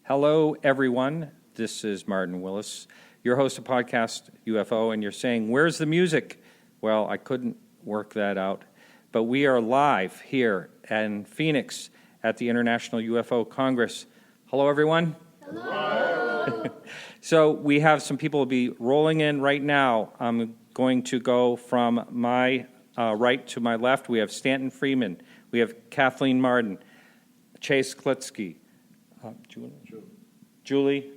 Hello, everyone. This is Marden Willis, your host of podcast UFO, and you're saying, where's the music? Well, I couldn't work that out, but we are live here in Phoenix at the International UFO Congress. Hello, everyone. Hello. So we have some people will be rolling in right now. I'm going to go from my right to my left. We have Stanton Friedman. We have Kathleen Marden, Chase Kloetzke, Julie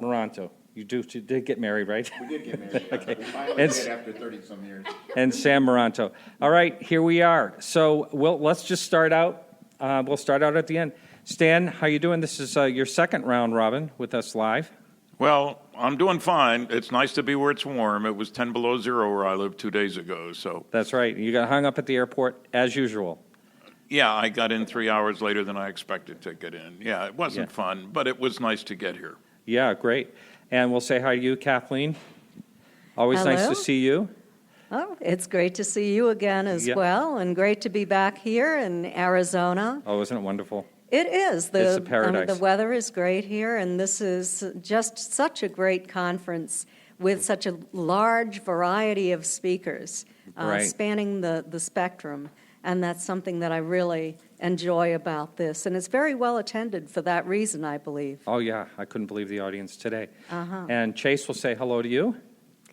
Maranto. You did get married, right? We did get married. Okay. We finally did after 30-some years. And Sam Maranto. All right, here we are. So let's just start out. We'll start out at the end. Stan, how you doing? This is your second round robin with us live. Well, I'm doing fine. It's nice to be where it's warm. It was 10 below zero where I lived 2 days ago. So That's right. You got hung up at the airport as usual. yeah, I got in 3 hours later than I expected to get in. Yeah, it wasn't fun, but it was nice to get here. Yeah, great. And we'll say hi to you, Kathleen. Always Hello. nice to see you. Oh, it's great to see you again as well, and great to be back here in Arizona. Oh, isn't it wonderful? It is. It's a paradise. The weather is great here, and this is just such a great conference with such a large variety of speakers Right. spanning the spectrum. And that's something that I really enjoy about this. And it's very well attended for that reason, I believe. Oh, yeah. I couldn't believe the audience today. Uh-huh. And Chase will say hello to you.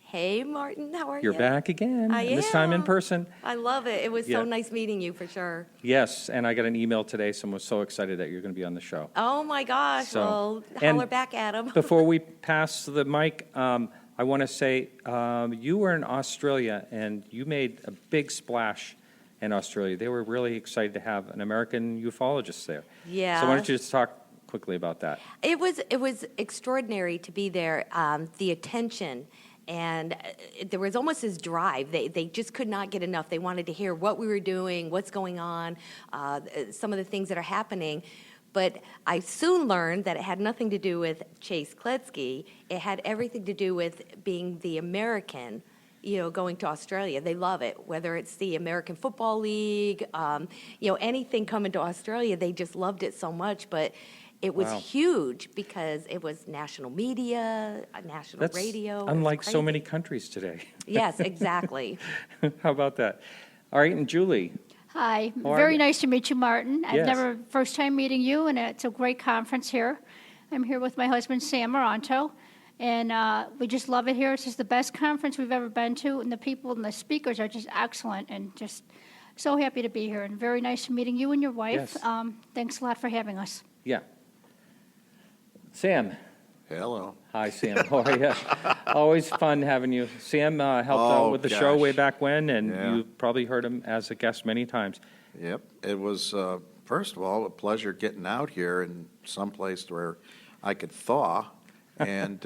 Hey, Martin, how are you? You're back again. I and This time in am. person. I love it. It was Yeah. so nice meeting you, for sure. Yes, and I got an email today. Someone was so excited that you're going to be on the show. Oh, my gosh. So- Well, and holler back at him. Before we pass the mic, I want to say you were in Australia, and you made a big splash in Australia. They were really excited to have an American ufologist there. Yeah. So why don't you just talk quickly about that? It was extraordinary to be there, the attention. And there was almost this drive. They just could not get enough. They wanted to hear what we were doing, what's going on, some of the things that are happening. But I soon learned that it had nothing to do with Chase Kloetzke. It had everything to do with being the American, going to Australia. They love it, whether it's the American Football League, anything coming to Australia. They just loved it so much. But it was huge because it was national media, national That's radio. unlike It was so crazy. many countries today. Yes, exactly. How about that? All right, and Julie. Hi, How are very you? nice to meet you, Martin. Yes. First time meeting you, and it's a great conference here. I'm here with my husband, Sam Maranto, and we just love it here. It's just the best conference we've ever been to, and the people and the speakers are just excellent, and just so happy to be here, and very nice meeting you and your wife. Yes. Thanks a lot for having us. Yeah. Sam. Hello. Hi, Sam. How are you? Always fun having you. Sam helped out with the show way back when, and Yeah. you probably heard him as a guest many times. Yep. It was, first of all, a pleasure getting out here in some place where I could thaw. And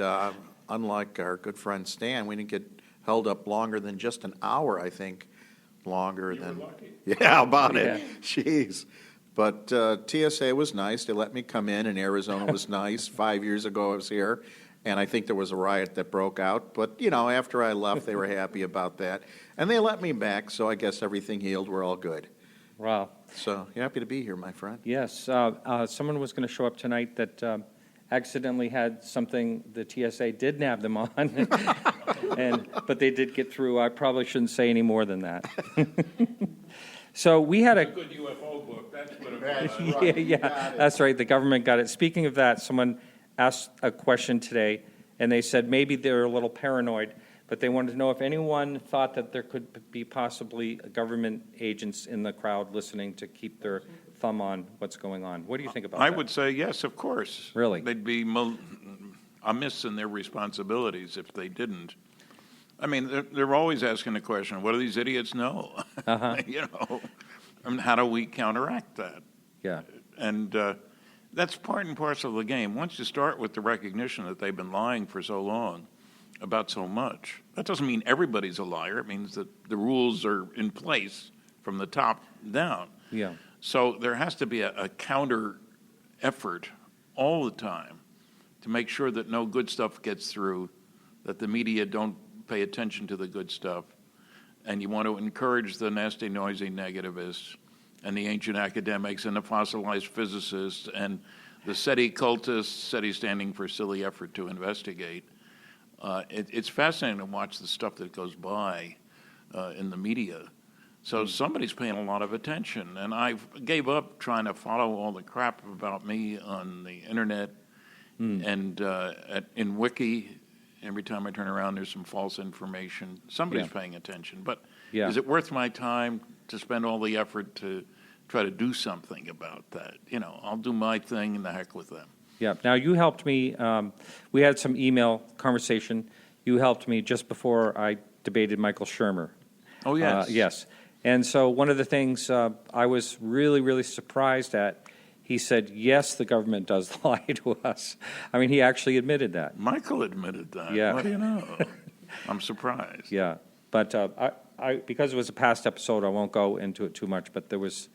unlike our good friend Stan, we didn't get held up longer than just an hour, I think, longer than. Yeah, how about it? Jeez. But TSA was nice. They let me come in, and Arizona was nice. 5 years ago I was here, and I think there was a riot that broke out. But, after I left, they were happy about that. And they let me back, so I guess everything healed. We're all good. Wow. So happy to be here, my friend. Yes. Someone was going to show up tonight that accidentally had something the TSA did nab them on, but they did get through. I probably shouldn't say any more than that. So we had a Good UFO book. That's what it was. yeah, that's right. The government got it. Speaking of that, someone asked a question today, and they said maybe they're a little paranoid, but they wanted to know if anyone thought that there could be possibly government agents in the crowd listening to keep their thumb on what's going on. What do you think about that? I would say yes, of course. Really? They'd be amiss in their responsibilities if they didn't. I mean, they're always asking the question, what do these idiots know? Uh-huh. And how do we counteract that? Yeah. And that's part and parcel of the game. Once you start with the recognition that they've been lying for so long about so much, that doesn't mean everybody's a liar. It means that the rules are in place from the top down. Yeah. So there has to be a counter effort all the time to make sure that no good stuff gets through, that the media don't pay attention to the good stuff, and you want to encourage the nasty, noisy negativists and the ancient academics and the fossilized physicists and the SETI cultists, SETI standing for Silly Effort to Investigate. It's fascinating to watch the stuff that goes by in the media. So somebody's paying a lot of attention, and I gave up trying to follow all the crap about me on the internet and in Wiki. Every time I turn around, there's some false information. Somebody's paying attention, but is it worth my time to spend all the effort to try to do something about that? I'll do my thing, and the heck with them. Yeah. Now, you helped me. We had some email conversation. You helped me just before I debated Michael Shermer. Oh, yes. Yes. And so one of the things I was really, really surprised at, he said, yes, the government does lie to us. I mean, he actually admitted that. Michael admitted that. Yeah. What do you know? I'm surprised. Yeah. But I because it was a past episode, I won't go into it too much, but there was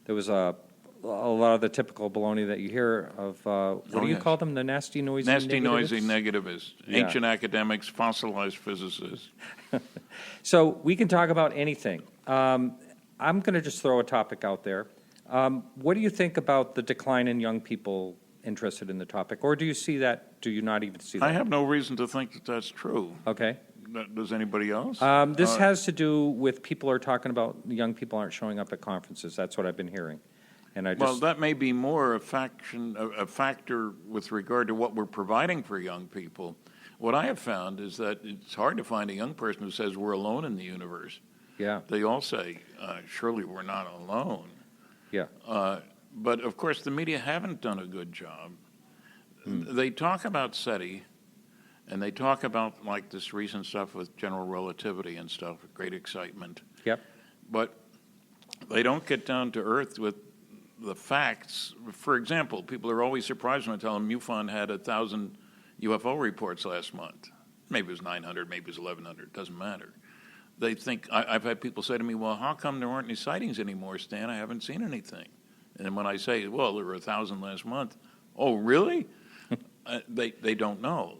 a lot of the typical baloney that you hear of, what do you call them, the nasty, noisy negativists? Ancient academics, fossilized physicists. So we can talk about anything. I'm going to just throw a topic out there. What do you think about the decline in young people interested in the topic? Or do you see that? Do you not even see that? I have no reason to think that that's true. Okay. Does anybody else? This has to do with people are talking about young people aren't showing up at conferences. That's what I've been hearing. And Well, that may be more a factor with regard to what we're providing for young people. What I have found is that it's hard to find a young person who says we're alone in the universe. Yeah. They all say, surely we're not alone. Yeah. But, of course, the media haven't done a good job. They talk about SETI, and they talk about, like, this recent stuff with general relativity and stuff, great excitement. Yep. But they don't get down to earth with the facts. For example, people are always surprised when I tell them MUFON had 1,000 UFO reports last month. Maybe it was 900, maybe it was 1,100, it doesn't matter. They think, I've had people say to me, well, how come there aren't any sightings anymore, Stan? I haven't seen anything. And when I say, well, there were 1,000 last month, oh, really? They don't know.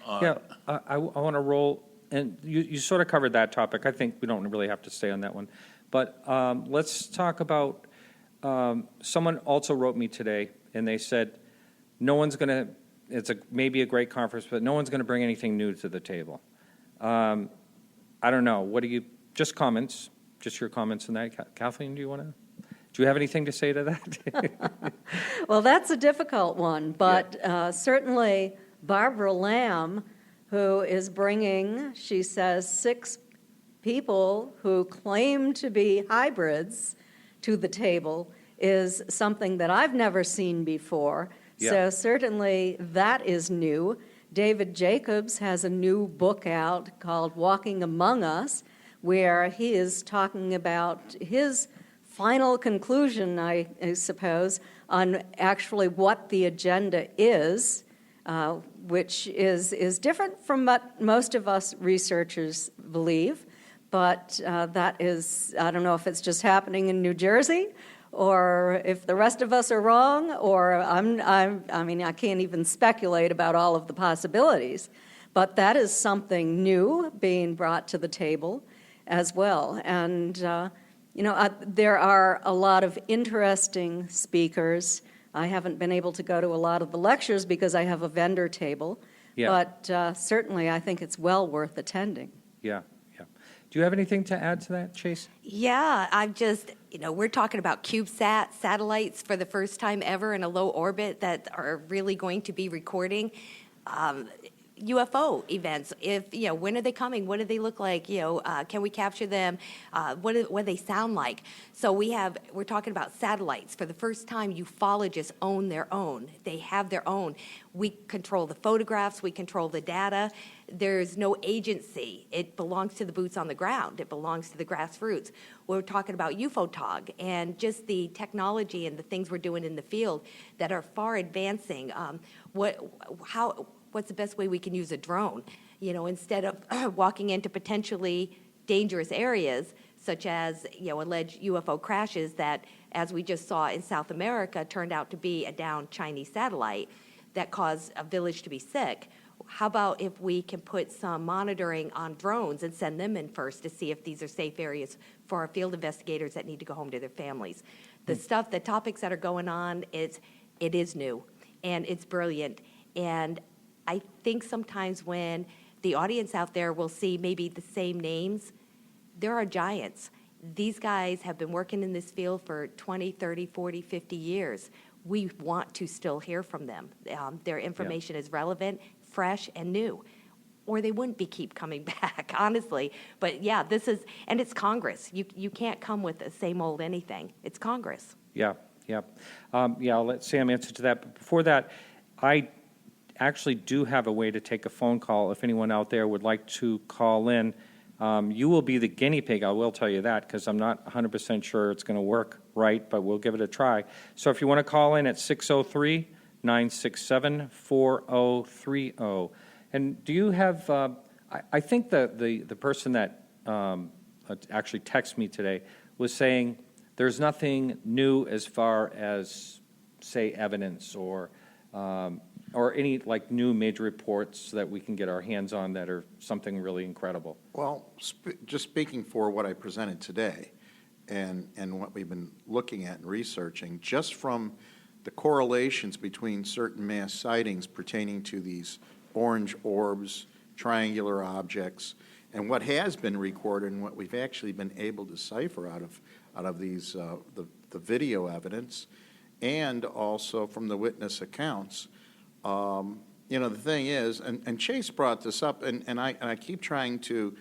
I want to roll, and you sort of covered that topic. I think we don't really have to stay on that one. But let's talk about, someone also wrote me today, and they said, no one's going to, it's maybe a great conference, but no one's going to bring anything new to the table. I don't know. What do you, just comments, just your comments on that. Kathleen, do you have anything to say to that? Well, that's a difficult one, but certainly Barbara Lamb, who is bringing, she says, 6 people who claim to be hybrids to the table is something that I've never seen before. Yeah. So certainly that is new. David Jacobs has a new book out called Walking Among Us, where he is talking about his final conclusion, I suppose, on actually what the agenda is, which is different from what most of us researchers believe. But that is, I don't know if it's just happening in New Jersey, or if the rest of us are wrong, or I mean, I can't even speculate about all of the possibilities. But that is something new being brought to the table as well. And, there are a lot of interesting speakers. I haven't been able to go to a lot of the lectures because I have a vendor table. Yeah. But certainly I think it's well worth attending. Yeah. Do you have anything to add to that, Chase? Yeah, I've just, we're talking about CubeSat satellites for the first time ever in a low orbit that are really going to be recording UFO events. When are they coming? What do they look like? Can we capture them? What do they sound like? So we're talking about satellites. For the first time, ufologists own their own. They have their own. We control the photographs. We control the data. There's no agency. It belongs to the boots on the ground. It belongs to the grassroots. We're talking about UFOTOG and just the technology and the things we're doing in the field that are far advancing. What's the best way we can use a drone? Instead of walking into potentially dangerous areas, such as alleged UFO crashes that, as we just saw in South America, turned out to be a downed Chinese satellite that caused a village to be sick. How about if we can put some monitoring on drones and send them in first to see if these are safe areas for our field investigators that need to go home to their families? The topics that are going on, it is new. and it's brilliant. And I think sometimes when the audience out there will see maybe the same names, there are giants. These guys have been working in this field for 20, 30, 40, 50 years. We want to still hear from them. Their information is relevant, fresh, and new. Or they wouldn't keep coming back, honestly. But yeah, and it's Congress. You can't come with the same old anything. It's Congress. Yeah. I'll let Sam answer to that. But before that, I actually do have a way to take a phone call if anyone out there would like to call in. You will be the guinea pig, I will tell you that, because I'm not 100% sure it's going to work right, but we'll give it a try. So if you want to call in at 603-967-4030. And do you have, I think the person that actually texted me today was saying there's nothing new as far as, say, evidence or any like new major reports that we can get our hands on that are something really incredible. Well, just speaking for what I presented today and what we've been looking at and researching, just from the correlations between certain mass sightings pertaining to these orange orbs, triangular objects, and what has been recorded and what we've actually been able to decipher out of these the video evidence, and also from the witness accounts. The thing is, and Chase brought this up, and I keep trying to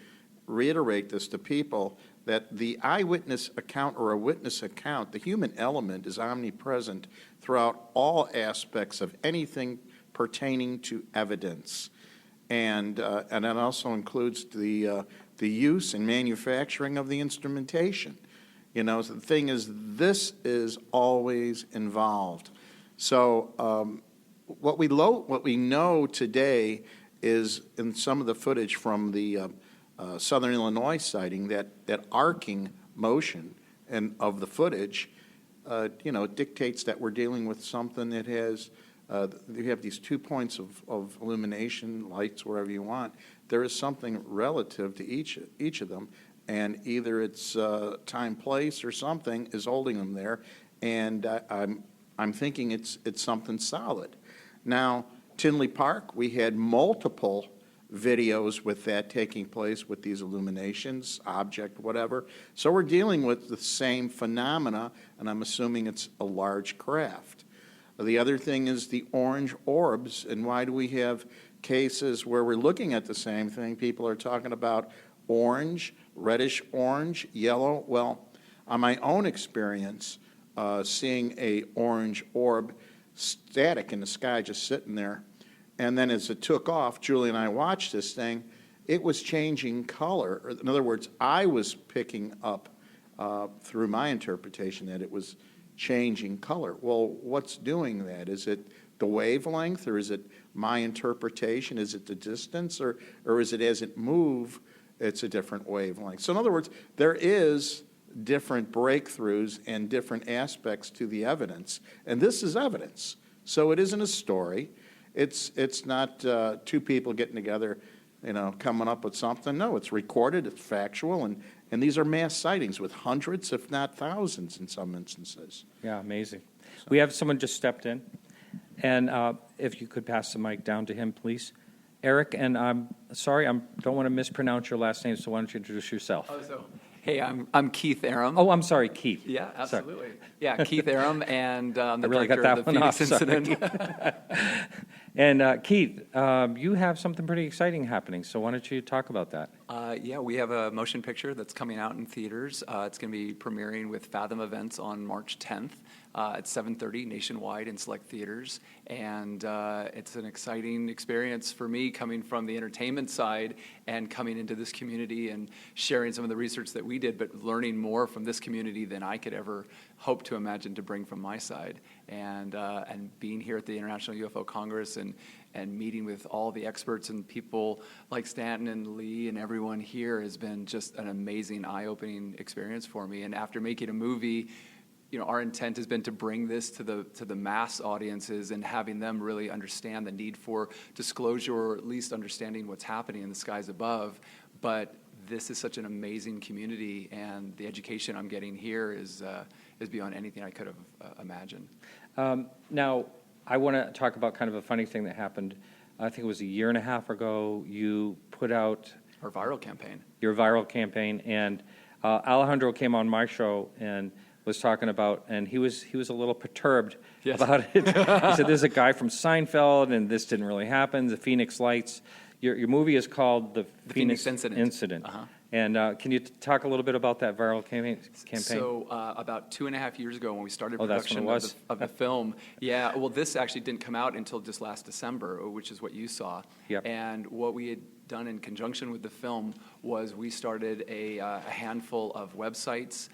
reiterate this to people, that the eyewitness account or a witness account, the human element is omnipresent throughout all aspects of anything pertaining to evidence. And that also includes the use and manufacturing of the instrumentation. So the thing is, this is always involved. So what we know today is in some of the footage from the Southern Illinois sighting, that arcing motion and of the footage, dictates that we're dealing with something that has. You have these 2 points of illumination, lights, wherever you want. There is something relative to each of them, and either it's time, place, or something is holding them there. And I'm thinking it's something solid. Now, Tinley Park, we had multiple videos with that taking place with these illuminations, object, whatever. So we're dealing with the same phenomena, and I'm assuming it's a large craft. The other thing is the orange orbs, and why do we have cases where we're looking at the same thing? People are talking about orange, reddish orange, yellow. Well, on my own experience, seeing a orange orb static in the sky just sitting there, and then as it took off, Julie and I watched this thing, it was changing color. In other words, I was picking up through my interpretation that it was changing color. Well, what's doing that? Is it the wavelength, or is it my interpretation? Is it the distance, or is it as it moves, it's a different wavelength? So in other words, there is different breakthroughs and different aspects to the evidence, and this is evidence. So it isn't a story. It's not two people getting together, coming up with something. No, it's recorded, it's factual, and these are mass sightings with hundreds, if not thousands in some instances. Yeah, amazing. We have someone just stepped in, and if you could pass the mic down to him, please. Eric, and I'm sorry, I don't want to mispronounce your last name, so why don't you introduce yourself? Hey, I'm Keith Arem. Oh, I'm sorry, Keith. Yeah, absolutely. Sorry. Yeah, Keith Arem, and the really director got of that the one Phoenix off, sorry. incident. And Keith, you have something pretty exciting happening, so why don't you talk about that? Yeah, we have a motion picture that's coming out in theaters. It's going to be premiering with Fathom Events on March 10th at 7:30 nationwide in select theaters. And it's an exciting experience for me coming from the entertainment side and coming into this community and sharing some of the research that we did, but learning more from this community than I could ever hope to imagine to bring from my side. And being here at the International UFO Congress and meeting with all the experts and people like Stanton and Lee and everyone here has been just an amazing, eye-opening experience for me. And after making a movie, our intent has been to bring this to the mass audiences and having them really understand the need for disclosure, or at least understanding what's happening in the skies above. But this is such an amazing community, and the education I'm getting here is beyond anything I could have imagined. Now, I want to talk about kind of a funny thing that happened. I think it was a year and a half ago. You put out Our viral campaign. your viral campaign, and Alejandro came on my show and was talking about, and he was a little perturbed Yes. about it. He said, "There's a guy from Seinfeld, and this didn't really happen. The Phoenix Lights." Your movie is called The Phoenix Incident. Uh-huh. And can you talk a little bit about that viral campaign? So about 2.5 years ago, when we started Oh, that's when production it was? of the film, yeah. Well, this actually didn't come out until just last December, which is what you saw. Yep. And what we had done in conjunction with the film was we started a handful of websites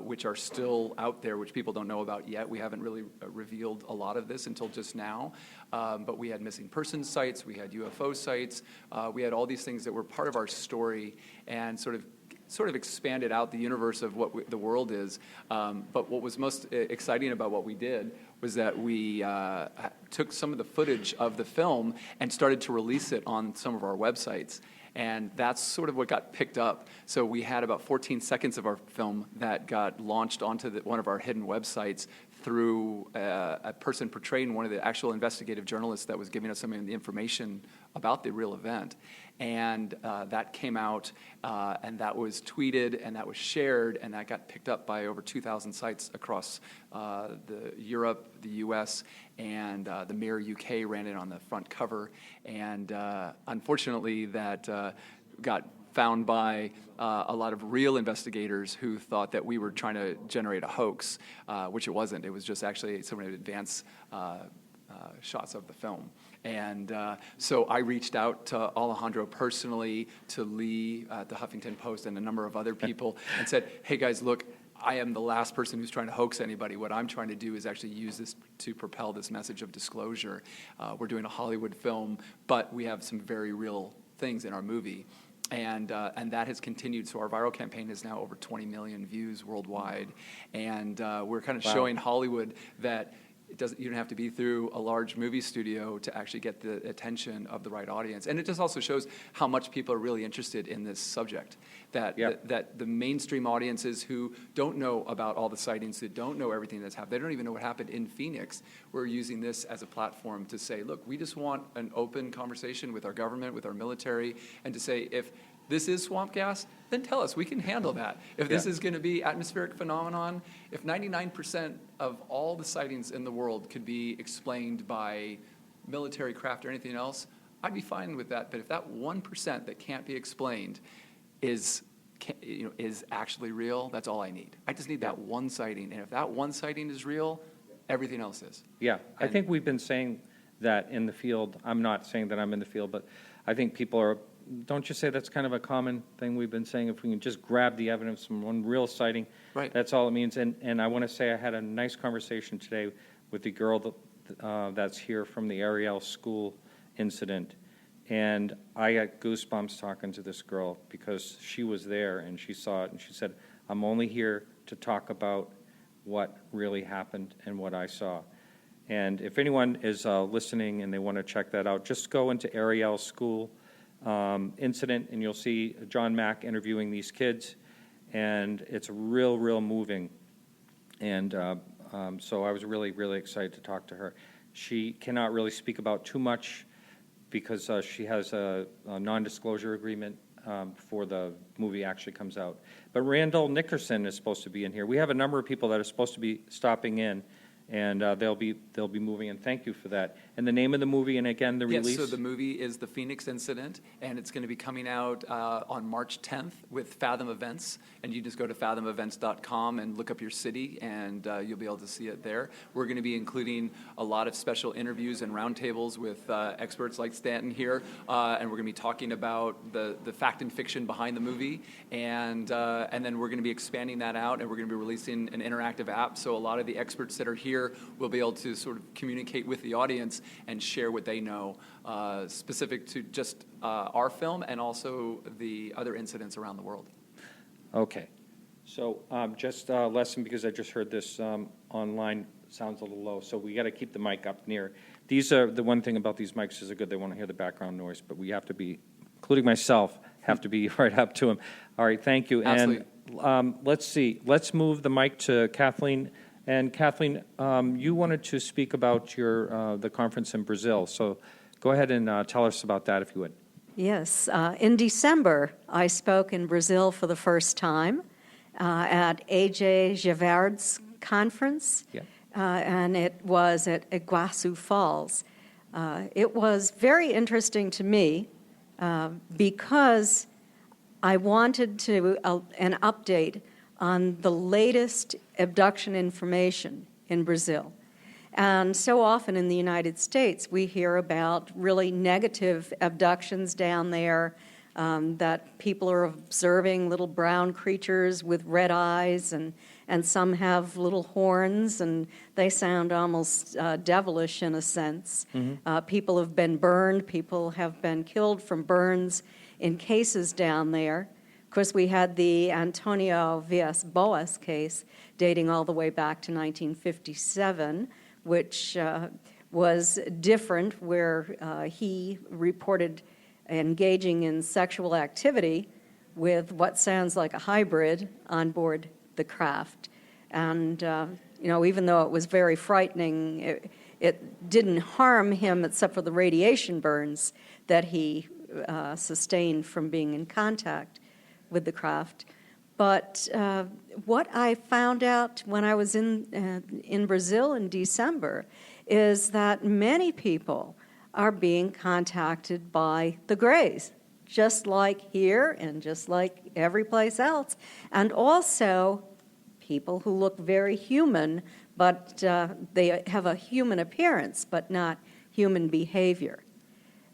which are still out there, which people don't know about yet. We haven't really revealed a lot of this until just now. But we had missing persons sites, we had UFO sites, we had all these things that were part of our story and sort of expanded out the universe of what the world is. But what was most exciting about what we did was that we took some of the footage of the film and started to release it on some of our websites. And that's sort of what got picked up. So we had about 14 seconds of our film that got launched onto one of our hidden websites through a person portraying one of the actual investigative journalists that was giving us some of the information about the real event. And that came out, and that was tweeted, and that was shared, and that got picked up by over 2,000 sites across Europe, the U.S., and the Mirror UK ran it on the front cover. And unfortunately, that got found by a lot of real investigators who thought that we were trying to generate a hoax, which it wasn't. It was just actually some of the advanced shots of the film. And so I reached out to Alejandro personally, to Lee at the Huffington Post, and a number of other people, and said, hey guys, look, I am the last person who's trying to hoax anybody. What I'm trying to do is actually use this to propel this message of disclosure. We're doing a Hollywood film, but we have some very real things in our movie. And that has continued. So our viral campaign is now over 20 million views worldwide. And we're kind of showing Hollywood that you don't have to be through a large movie studio to actually get the attention of the right audience. And it just also shows how much people are really interested in this subject. That the mainstream audiences who don't know about all the sightings, that don't know everything that's happened, they don't even know what happened in Phoenix, we're using this as a platform to say, look, we just want an open conversation with our government, with our military, and to say, if this is swamp gas, then tell us. We can handle that. If this is going to be atmospheric phenomenon, if 99% of all the sightings in the world could be explained by military craft or anything else, I'd be fine with that. But if that 1% that can't be explained is actually real, that's all I need. I just need that one sighting. And if that one sighting is real, everything else is. Yeah, I think we've been saying that in the field. I'm not saying that I'm in the field, but I think people are. Don't you say that's kind of a common thing we've been saying? If we can just grab the evidence from one real sighting, right. That's all it means. And I want to say I had a nice conversation today with the girl that's here from the Ariel school incident. And I got goosebumps talking to this girl because she was there and she saw it. And she said, I'm only here to talk about what really happened and what I saw. And if anyone is listening and they want to check that out, just go into Ariel school incident, and you'll see John Mack interviewing these kids, and it's real moving. And so I was really excited to talk to her. She cannot really speak about too much because she has a non-disclosure agreement before the movie actually comes out. But Randall Nickerson is supposed to be in here. We have a number of people that are supposed to be stopping in, and they'll be moving in. Thank you for that. And the name of the movie, and again, the release? Yes, so the movie is The Phoenix Incident, and it's going to be coming out on March 10th with Fathom Events. And you just go to fathomevents.com and look up your city, and you'll be able to see it there. We're going to be including a lot of special interviews and roundtables with experts like Stanton here, and we're going to be talking about the fact and fiction behind the movie. And then we're going to be expanding that out, and we're going to be releasing an interactive app, so a lot of the experts that are here will be able to sort of communicate with the audience and share what they know specific to just our film and also the other incidents around the world. Okay. So just a lesson, because I just heard this online, sounds a little low, so we got to keep the mic up near. These are, the one thing about these mics is they're good. They want to hear the background noise, but we have to be, including myself, have to be right up to them. All right, thank you. Absolutely. And let's see. Let's move the mic to Kathleen And Kathleen, you wanted to speak about the conference in Brazil. So go ahead and tell us about that, if you would. Yes. In December, I spoke in Brazil for the first time at A.J. Gevard's conference, and it was at Iguaçu Falls. It was very interesting to me because I wanted an update on the latest abduction information in Brazil. And so often in the United States, we hear about really negative abductions down there, that people are observing little brown creatures with red eyes, and some have little horns, and they sound almost devilish in a sense. People have been burned. People have been killed from burns in cases down there. Of course, we had the Antonio Villas-Boas case dating all the way back to 1957, which was different, where he reported engaging in sexual activity with what sounds like a hybrid on board the craft. And, even though it was very frightening, it didn't harm him except for the radiation burns that he sustained from being in contact with the craft. But what I found out when I was in Brazil in December is that many people are being contacted by the Greys, just like here and just like every place else. And also people who look very human, but they have a human appearance, but not human behavior.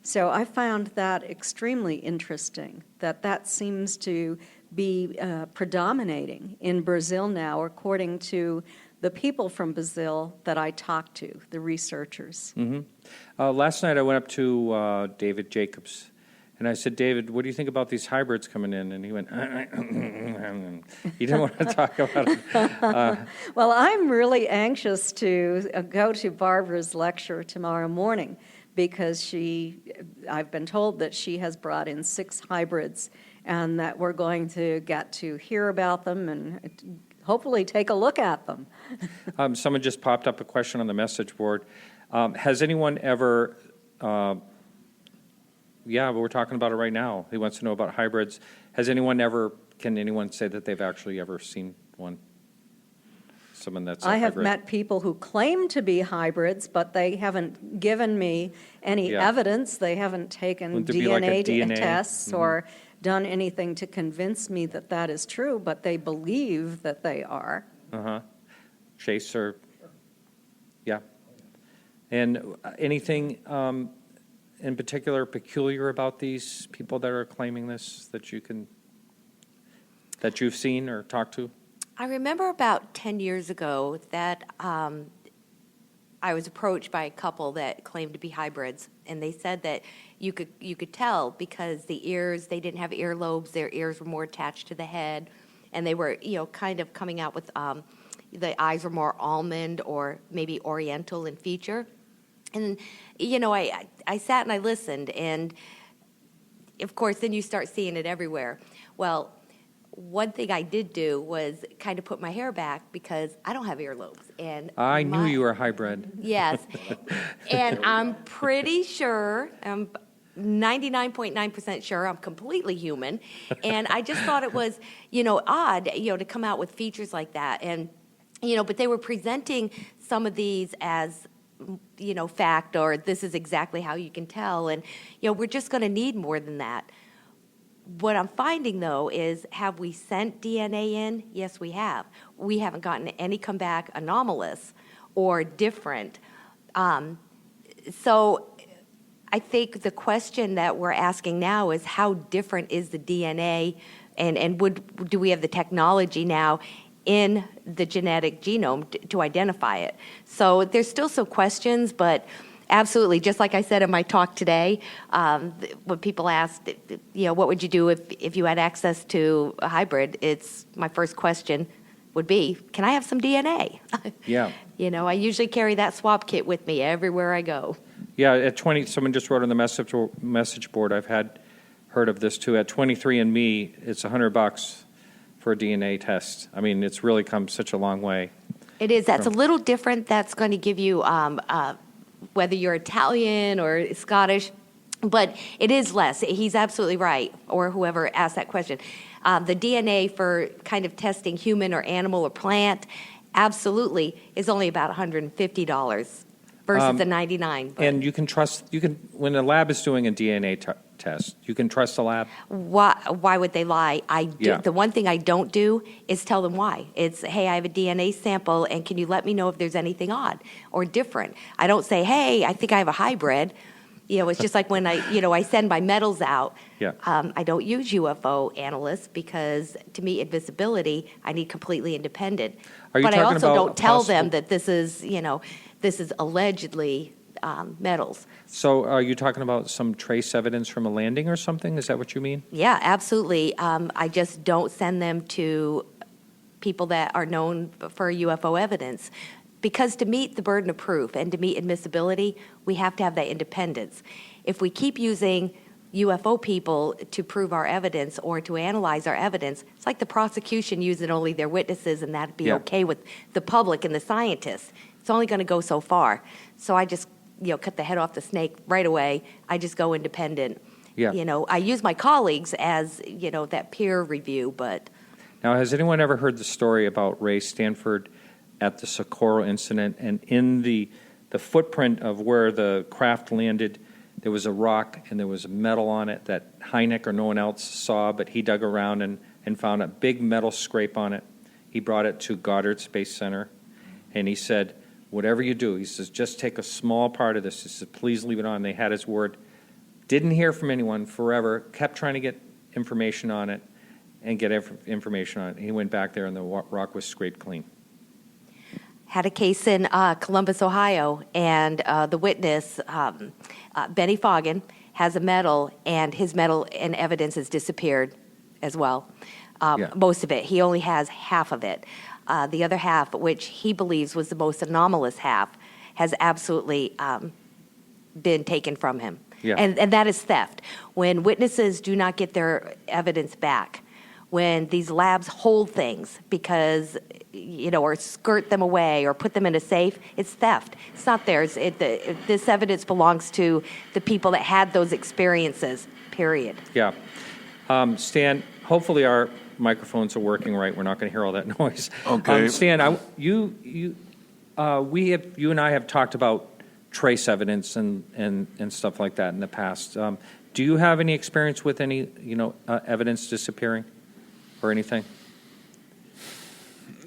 So I found that extremely interesting, that seems to be predominating in Brazil now, according to the people from Brazil that I talked to, the researchers. Last night I went up to David Jacobs, and I said, David, what do you think about these hybrids coming in? And he went, he didn't want to talk about it. Well, I'm really anxious to go to Barbara's lecture tomorrow morning, because I've been told that she has brought in 6 hybrids, and that we're going to get to hear about them and hopefully take a look at them. Someone just popped up a question on the message board. Has anyone ever, but we're talking about it right now. He wants to know about hybrids. Can anyone say that they've actually ever seen one? Someone that's I have hybrid. met people who claim to be hybrids, but they haven't given me any evidence. They haven't taken DNA tests or done anything to convince me that that is true, but they believe that they are. Chase, or and anything in particular peculiar about these people that are claiming this that you've seen or talked to? I remember about 10 years ago that I was approached by a couple that claimed to be hybrids, and they said that you could tell because the ears, they didn't have earlobes, their ears were more attached to the head, and they were kind of coming out with the eyes were more almond or maybe oriental in feature. And I sat and I listened, and of course then you start seeing it everywhere. Well, one thing I did do was kind of put my hair back because I don't have earlobes. And I knew you were a hybrid. Yes. And I'm pretty sure, I'm 99.9% sure I'm completely human. And I just thought it was, odd, to come out with features like that. And, but they were presenting some of these as, fact, or this is exactly how you can tell. And, we're just going to need more than that. What I'm finding, though, is have we sent DNA in? Yes, we have. We haven't gotten any come back anomalous or different. So I think the question that we're asking now is how different is the DNA, and do we have the technology now in the genetic genome to identify it? So there's still some questions, but absolutely, just like I said in my talk today, when people asked, what would you do if you had access to a hybrid? My first question would be, can I have some DNA? Yeah. I usually carry that swab kit with me everywhere I go. Yeah, at 20, someone just wrote on the message board, I've heard of this too, at 23andMe, it's $100 for a DNA test. I mean, it's really come such a long way. It is. That's a little different. That's going to give you, whether you're Italian or Scottish, but it is less. He's absolutely right, or whoever asked that question. The DNA for kind of testing human or animal or plant, absolutely, is only about $150 versus the $99. And you can trust, when a lab is doing a DNA test, you can trust the lab? Why would they lie? Yeah. The one thing I don't do is tell them why. It's, hey, I have a DNA sample, and can you let me know if there's anything odd or different? I don't say, hey, I think I have a hybrid. It's just like when I send my metals out. Yeah. I don't use UFO analysts because to me, invisibility, I need completely independent. Are you But I talking also about don't tell possible- them that this is allegedly metals. So are you talking about some trace evidence from a landing or something? Is that what you mean? Yeah, absolutely. I just don't send them to people that are known for UFO evidence. Because to meet the burden of proof and to meet admissibility, we have to have that independence. If we keep using UFO people to prove our evidence or to analyze our evidence, it's like the prosecution using only their witnesses, and that'd be Yeah. okay with the public and the scientists. It's only going to go so far. So I just cut the head off the snake right away. I just go independent. Yeah. I use my colleagues as that peer review, but Now, has anyone ever heard the story about Ray Stanford at the Socorro incident? And in the footprint of where the craft landed, there was a rock and there was metal on it that Hynek or no one else saw, but he dug around and found a big metal scrape on it. He brought it to Goddard Space Center, and he said, whatever you do, he says, just take a small part of this. He says, please leave it on. They had his word. Didn't hear from anyone forever, kept trying to get information on it and get information on it. He went back there, and the rock was scraped clean. had a case in Columbus, Ohio, and the witness, Benny Foggin, has a medal, and his medal and evidence has disappeared as well. Yeah. Most of it. He only has half of it. The other half, which he believes was the most anomalous half, has absolutely been taken from him. Yeah. And that is theft. When witnesses do not get their evidence back, when these labs hold things because, or skirt them away or put them in a safe, it's theft. It's not theirs. This evidence belongs to the people that had those experiences, period. Yeah. Stan, hopefully our microphones are working right. We're not going to hear all that noise. Okay. Stan, you and I have talked about trace evidence and stuff like that in the past. Do you have any experience with any, evidence disappearing or anything?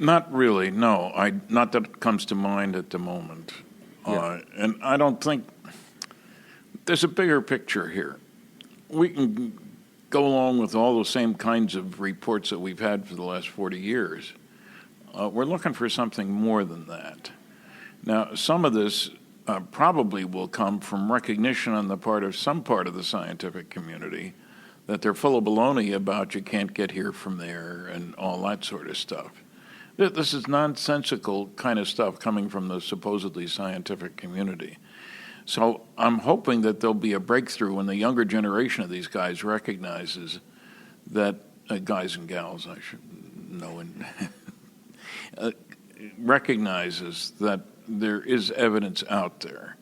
Not really, no. Not that it comes to mind at the moment. Yeah. And I don't think there's a bigger picture here. We can go along with all the same kinds of reports that we've had for the last 40 years. We're looking for something more than that. Now, some of this probably will come from recognition on the part of some part of the scientific community that they're full of baloney about you can't get here from there and all that sort of stuff. This is nonsensical kind of stuff coming from the supposedly scientific community. So I'm hoping that there'll be a breakthrough when the younger generation of these guys recognizes that, guys and gals, I should know, and recognizes that there is evidence out there.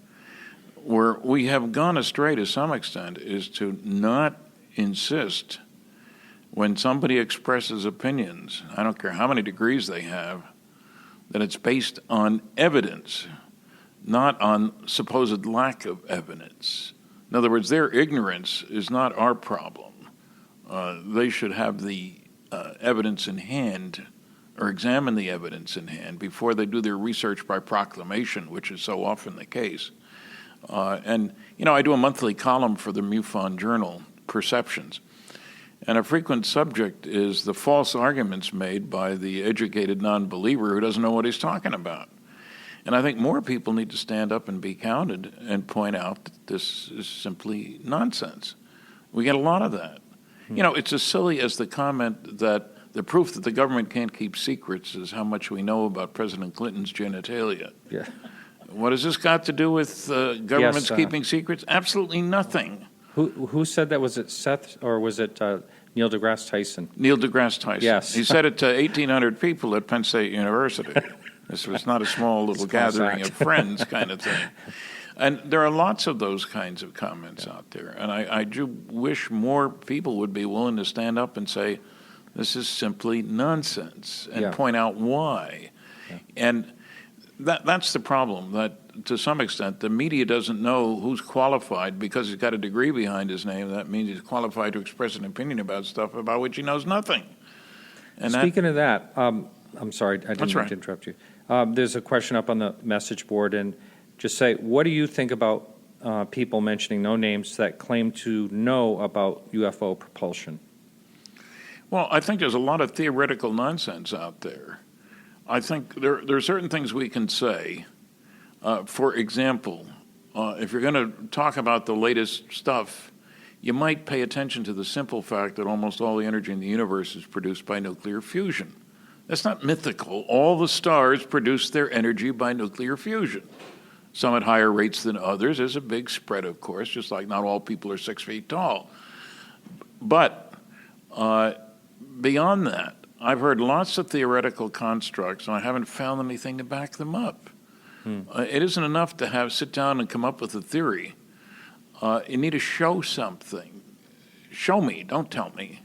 Where we have gone astray to some extent is to not insist when somebody expresses opinions, I don't care how many degrees they have, that it's based on evidence, not on supposed lack of evidence. In other words, their ignorance is not our problem. They should have the evidence in hand or examine the evidence in hand before they do their research by proclamation, which is so often the case. And I do a monthly column for the MUFON journal, Perceptions. And a frequent subject is the false arguments made by the educated non-believer who doesn't know what he's talking about. And I think more people need to stand up and be counted and point out that this is simply nonsense. We get a lot of that. It's as silly as the comment that the proof that the government can't keep secrets is how much we know about President Clinton's genitalia. Yeah. What has this got to do with governments keeping secrets? Absolutely nothing. Who said that? Was it Seth or was it Neil deGrasse Tyson? Neil deGrasse Tyson. Yes. He said it to 1,800 people at Penn State University. This was not a small little class gathering act. of friends kind of thing. And there are lots of those kinds of comments out there. And I do wish more people would be willing to stand up and say, this is simply nonsense, and point out why. And that's the problem, that to some extent the media doesn't know who's qualified because he's got a degree behind his name. That means he's qualified to express an opinion about stuff about which he knows nothing. And Speaking of that, I'm sorry, I didn't mean right. to interrupt you. There's a question up on the message board, and just say, what do you think about people mentioning no names that claim to know about UFO propulsion? Well, I think there's a lot of theoretical nonsense out there. I think there are certain things we can say. For example, if you're going to talk about the latest stuff, you might pay attention to the simple fact that almost all the energy in the universe is produced by nuclear fusion. That's not mythical. All the stars produce their energy by nuclear fusion. Some at higher rates than others. There's a big spread, of course, just like not all people are 6 feet tall. But beyond that, I've heard lots of theoretical constructs, and I haven't found anything to back them up. It isn't enough to sit down and come up with a theory. You need to show something. Show me, don't tell me.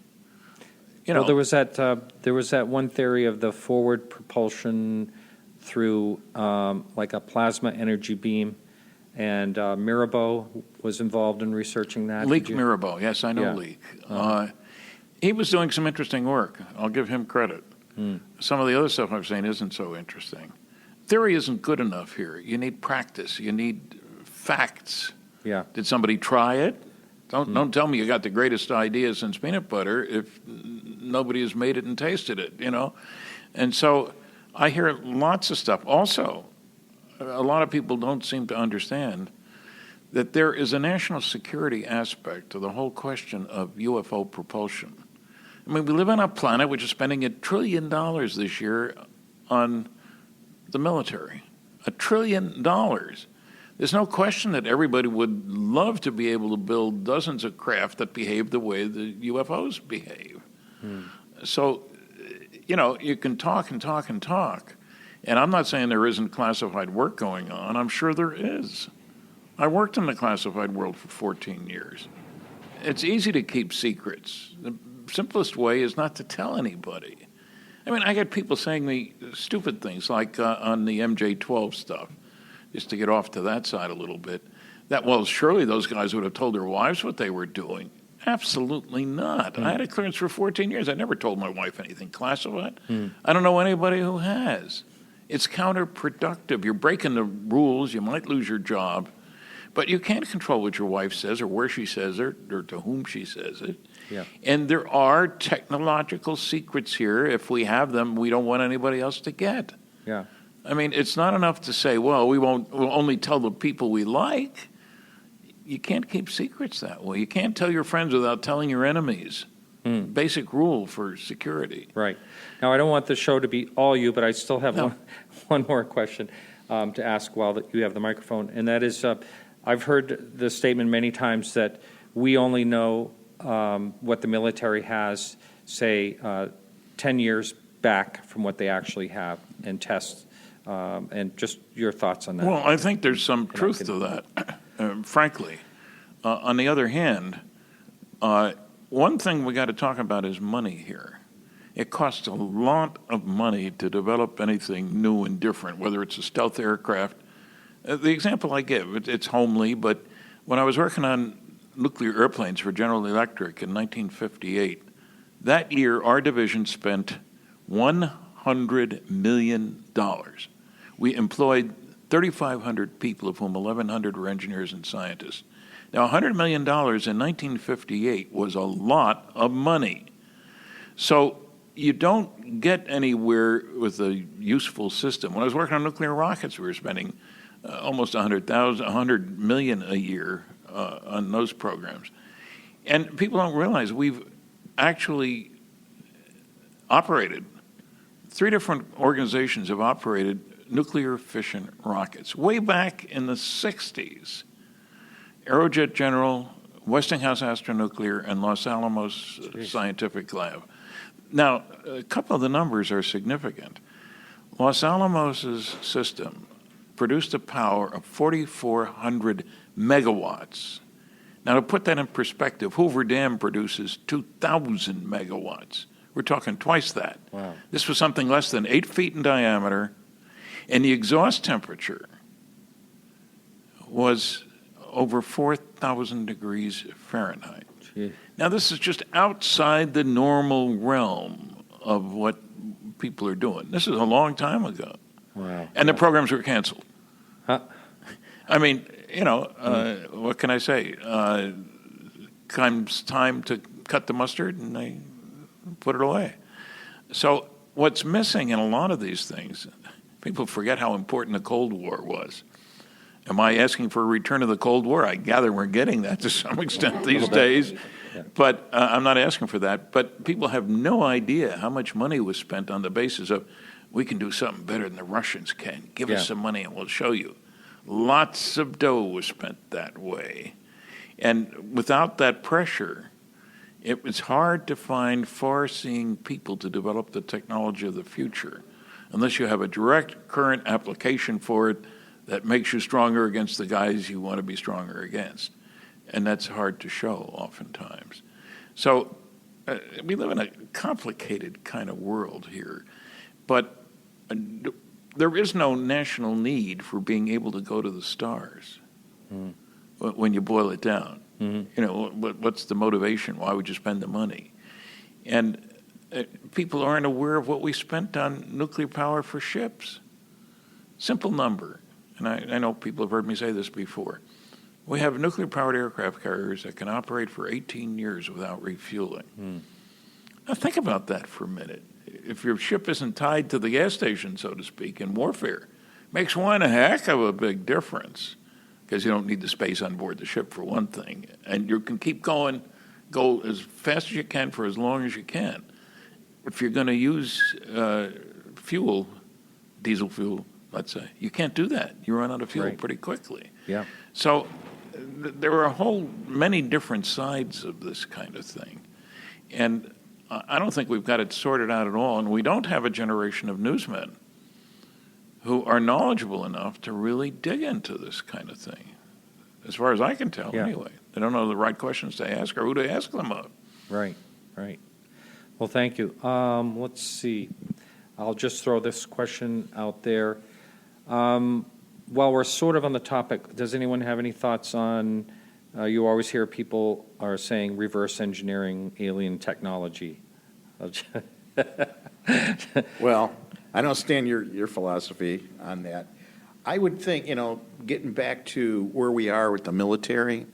Well, there was that one theory of the forward propulsion through like a plasma energy beam, and Mirabeau was involved in researching that. Leek Mirabeau, yes, I know Leek. He was doing some interesting work. I'll give him credit. Some of the other stuff I've seen isn't so interesting. Theory isn't good enough here. You need practice. You need facts. Yeah. Did somebody try it? Don't tell me you got the greatest idea since peanut butter if nobody has made it and tasted it, And so I hear lots of stuff. Also, a lot of people don't seem to understand that there is a national security aspect to the whole question of UFO propulsion. I mean, we live on a planet which is spending $1 trillion this year on the military. $1 trillion. There's no question that everybody would love to be able to build dozens of craft that behave the way the UFOs behave. So, you can talk and talk and talk. And I'm not saying there isn't classified work going on. I'm sure there is. I worked in the classified world for 14 years. It's easy to keep secrets. The simplest way is not to tell anybody. I mean, I get people saying me stupid things like on the MJ-12 stuff, just to get off to that side a little bit, that, well, surely those guys would have told their wives what they were doing. Absolutely not. I had a clearance for 14 years. I never told my wife anything classified. I don't know anybody who has. It's counterproductive. You're breaking the rules. You might lose your job. But you can't control what your wife says or where she says it or to whom she says it. Yeah. And there are technological secrets here. If we have them, we don't want anybody else to get. Yeah. I mean, it's not enough to say, well, we'll only tell the people we like. You can't keep secrets that way. You can't tell your friends without telling your enemies. Basic rule for security. Right. Now, I don't want the show to be all you, but I still have one more question to ask while you have the microphone, and that is, I've heard the statement many times that we only know what the military has, say, 10 years back from what they actually have and tests, and just your thoughts on that. Well, I think there's some truth to that, frankly. On the other hand, one thing we got to talk about is money here. It costs a lot of money to develop anything new and different, whether it's a stealth aircraft. The example I give, it's homely, but when I was working on nuclear airplanes for General Electric in 1958, that year our division spent $100 million. We employed 3,500 people, of whom 1,100 were engineers and scientists. Now, $100 million in 1958 was a lot of money. So you don't get anywhere with a useful system. When I was working on nuclear rockets, we were spending almost $100 million a year on those programs. And people don't realize we've actually operated, 3 different organizations have operated nuclear fission rockets. Way back in the 60s, Aerojet General, Westinghouse Astronuclear, and Los Alamos Scientific Lab. Now, a couple of the numbers are significant. Los Alamos's system produced a power of 4,400 megawatts. Now, to put that in perspective, Hoover Dam produces 2,000 megawatts. We're talking twice that. Wow. This was something less than 8 feet in diameter, and the exhaust temperature was over 4,000 degrees Fahrenheit. Gee. Now, this is just outside the normal realm of what people are doing. This is a long time ago. Wow. And the programs were canceled. Huh. I mean, what can I say? Comes time to cut the mustard, and they put it away. So what's missing in a lot of these things, people forget how important the Cold War was. Am I asking for a return of the Cold War? I gather we're getting that to some extent these days. But I'm not asking for that. But people have no idea how much money was spent on the basis of, we can do something better than the Russians can. Give us some money and we'll show you. Lots of dough was spent that way. And without that pressure, it was hard to find far-seeing people to develop the technology of the future unless you have a direct current application for it that makes you stronger against the guys you want to be stronger against. And that's hard to show oftentimes. So we live in a complicated kind of world here. But there is no national need for being able to go to the stars when you boil it down. What's the motivation? Why would you spend the money? And people aren't aware of what we spent on nuclear power for ships. Simple number. And I know people have heard me say this before. We have nuclear-powered aircraft carriers that can operate for 18 years without refueling. Now think about that for a minute. If your ship isn't tied to the gas station, so to speak, in warfare, makes one a heck of a big difference because you don't need the space on board the ship for one thing. And you can keep going, go as fast as you can for as long as you can. If you're going to use fuel, diesel fuel, let's say, you can't do that. You run out of fuel pretty quickly. Yeah. So there are many different sides of this kind of thing. And I don't think we've got it sorted out at all. And we don't have a generation of newsmen who are knowledgeable enough to really dig into this kind of thing, as far as I can tell, anyway. They don't know the right questions to ask or who to ask them of. Right. Well, thank you. Let's see. I'll just throw this question out there. While we're sort of on the topic, does anyone have any thoughts on, you always hear people are saying reverse engineering alien technology. Well, I don't understand your philosophy on that. I would think, getting back to where we are with the military,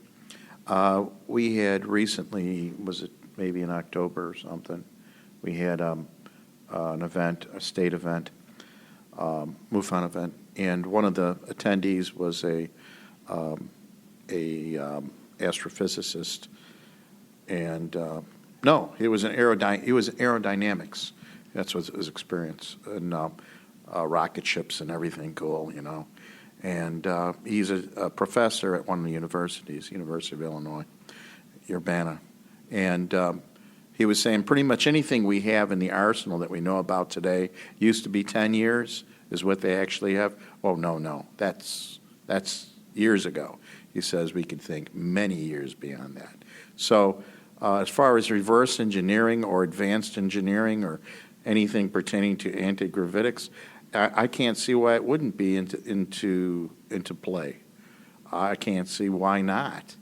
we had recently, was it maybe in October or something, we had an event, a state event, MUFON event, and one of the attendees was a astrophysicist, and no, he was aerodynamics. That's what his experience, and rocket ships and everything cool, And he's a professor at one of the universities, University of Illinois, Urbana, and he was saying pretty much anything we have in the arsenal that we know about today used to be 10 years is what they actually have. Oh, no, that's years ago. He says we could think many years beyond that. So as far as reverse engineering or advanced engineering or anything pertaining to anti-gravitics, I can't see why it wouldn't be into play. I can't see why not.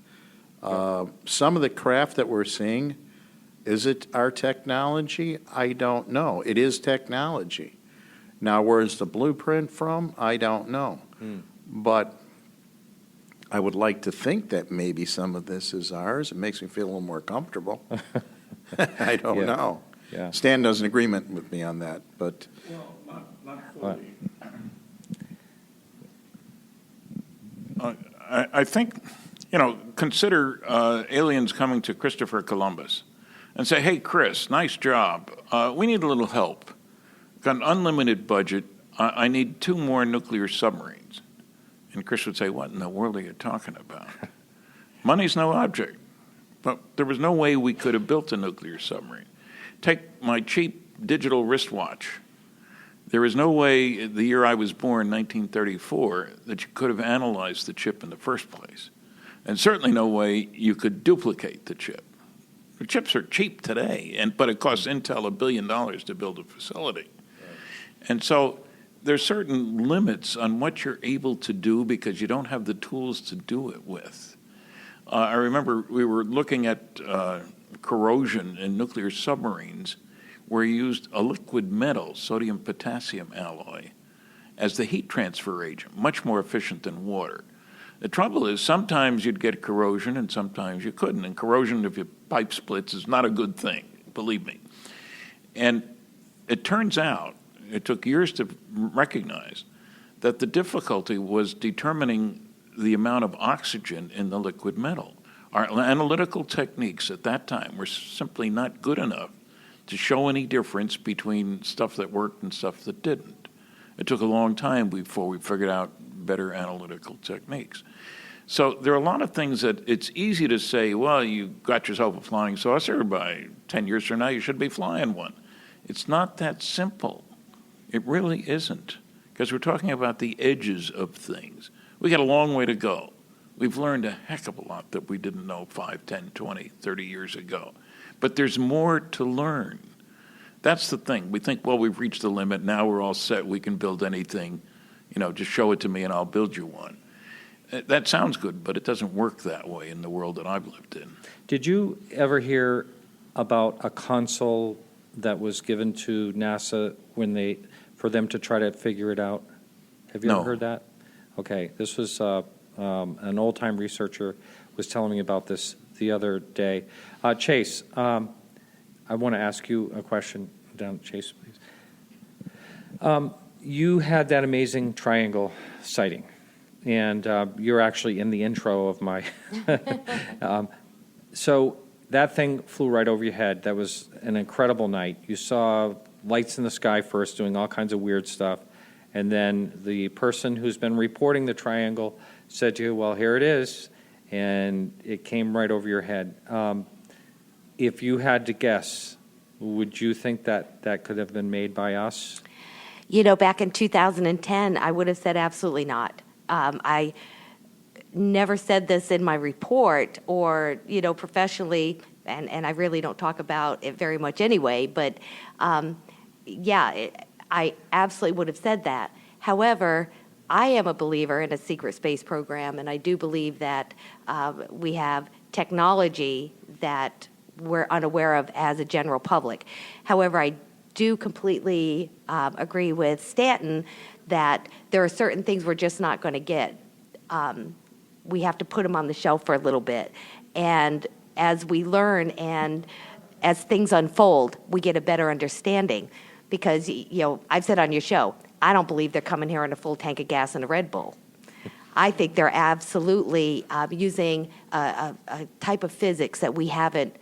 Some of the craft that we're seeing, is it our technology? I don't know. It is technology. Now, where's the blueprint from? I don't know. But I would like to think that maybe some of this is ours. It makes me feel a little more comfortable. I don't know. Yeah. Stan doesn't agreement with me on that, but Well, not fully. I think, consider aliens coming to Christopher Columbus and say, hey, Chris, nice job. We need a little help. Got an unlimited budget. I need 2 more nuclear submarines. And Chris would say, what in the world are you talking about? Money's no object. But there was no way we could have built a nuclear submarine. Take my cheap digital wristwatch. There is no way, the year I was born, 1934, that you could have analyzed the chip in the first place. And certainly no way you could duplicate the chip. The chips are cheap today, but it costs Intel $1 billion to build a facility. And so there's certain limits on what you're able to do because you don't have the tools to do it with. I remember we were looking at corrosion in nuclear submarines where you used a liquid metal, sodium-potassium alloy, as the heat transfer agent, much more efficient than water. The trouble is sometimes you'd get corrosion and sometimes you couldn't. And corrosion, if your pipe splits, is not a good thing, believe me. And it turns out, it took years to recognize, that the difficulty was determining the amount of oxygen in the liquid metal. Our analytical techniques at that time were simply not good enough to show any difference between stuff that worked and stuff that didn't. It took a long time before we figured out better analytical techniques. So there are a lot of things that it's easy to say, well, you got yourself a flying saucer, by 10 years from now you should be flying one. It's not that simple. It really isn't, because we're talking about the edges of things. We got a long way to go. We've learned a heck of a lot that we didn't know 5, 10, 20, 30 years ago. But there's more to learn. That's the thing. We think, well, we've reached the limit. Now we're all set. We can build anything. Just show it to me and I'll build you one. That sounds good, but it doesn't work that way in the world that I've lived in. Did you ever hear about a console that was given to NASA for them to try to figure it out? Have you ever heard that? Okay, this was an old-time researcher was telling me about this the other day. Chase, I want to ask you a question. Down, Chase, please. You had that amazing triangle sighting, and you're actually in the intro of my... So that thing flew right over your head. That was an incredible night. You saw lights in the sky first, doing all kinds of weird stuff, and then the person who's been reporting the triangle said to you, well, here it is, and it came right over your head. If you had to guess, would you think that could have been made by us? Back in 2010, I would have said absolutely not. I never said this in my report or, professionally, and I really don't talk about it very much anyway, but I absolutely would have said that. However, I am a believer in a secret space program, and I do believe that we have technology that we're unaware of as a general public. However, I do completely agree with Stanton that there are certain things we're just not going to get. We have to put them on the shelf for a little bit. And as we learn and as things unfold, we get a better understanding. Because, I've said on your show, I don't believe they're coming here on a full tank of gas and a Red Bull. I think they're absolutely using a type of physics that we haven't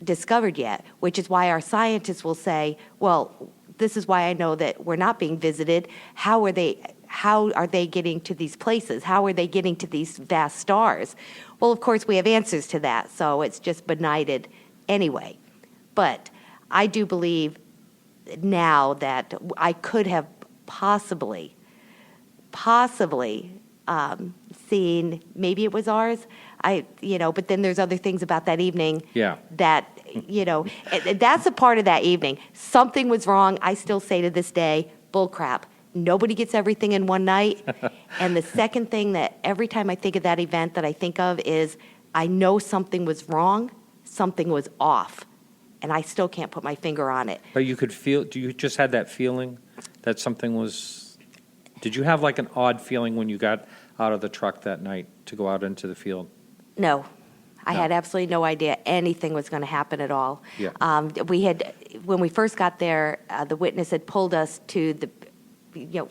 discovered yet, which is why our scientists will say, well, this is why I know that we're not being visited. How are they getting to these places? How are they getting to these vast stars? Well, of course, we have answers to that, so it's just benighted anyway. But I do believe now that I could have possibly seen, maybe it was ours, but then there's other things about that evening that, that's a part of that evening. Something was wrong. I still say to this day, bull crap. Nobody gets everything in one night. And the second thing that every time I think of that event that I think of is I know something was wrong, something was off. And I still can't put my finger on it. But you could feel, you just had that feeling that something was, did you have like an odd feeling when you got out of the truck that night to go out into the field? No. I had absolutely no idea anything was going to happen at all. Yeah. When we first got there, the witness had pulled us to the,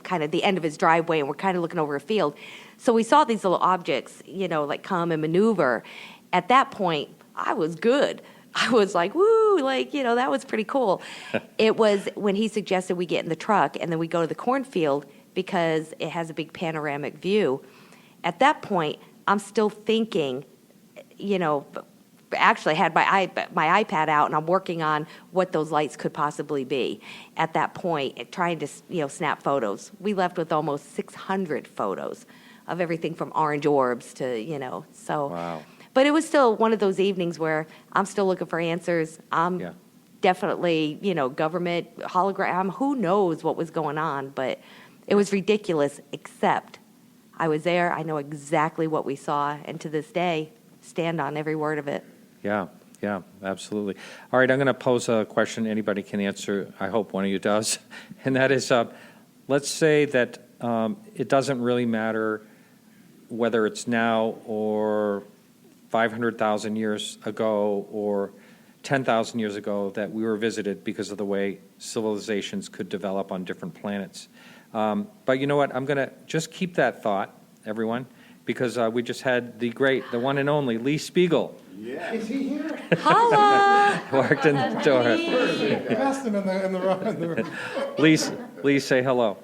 kind of the end of his driveway, and we're kind of looking over a field. So we saw these little objects, like come and maneuver. At that point, I was good. I was like, woo, that was pretty cool. It was when he suggested we get in the truck and then we go to the cornfield because it has a big panoramic view. At that point, I'm still thinking, actually had my iPad out, and I'm working on what those lights could possibly be at that point, trying to snap photos. We left with almost 600 photos of everything from orange orbs to so. Wow. But it was still one of those evenings where I'm still looking for answers. I'm definitely government hologram. Who knows what was going on? But it was ridiculous. Except I was there. I know exactly what we saw, and to this day, stand on every word of it. Yeah, absolutely. All right, I'm going to pose a question anybody can answer. I hope one of you does. And that is, let's say that it doesn't really matter whether it's now or 500,000 years ago or 10,000 years ago that we were visited because of the way civilizations could develop on different planets. But you know what? I'm going to just keep that thought, everyone, because we just had the one and only Lee Speigel. Yeah. Is he here? Holla! Walked in the door. Passed him in the room. Lee, say hello.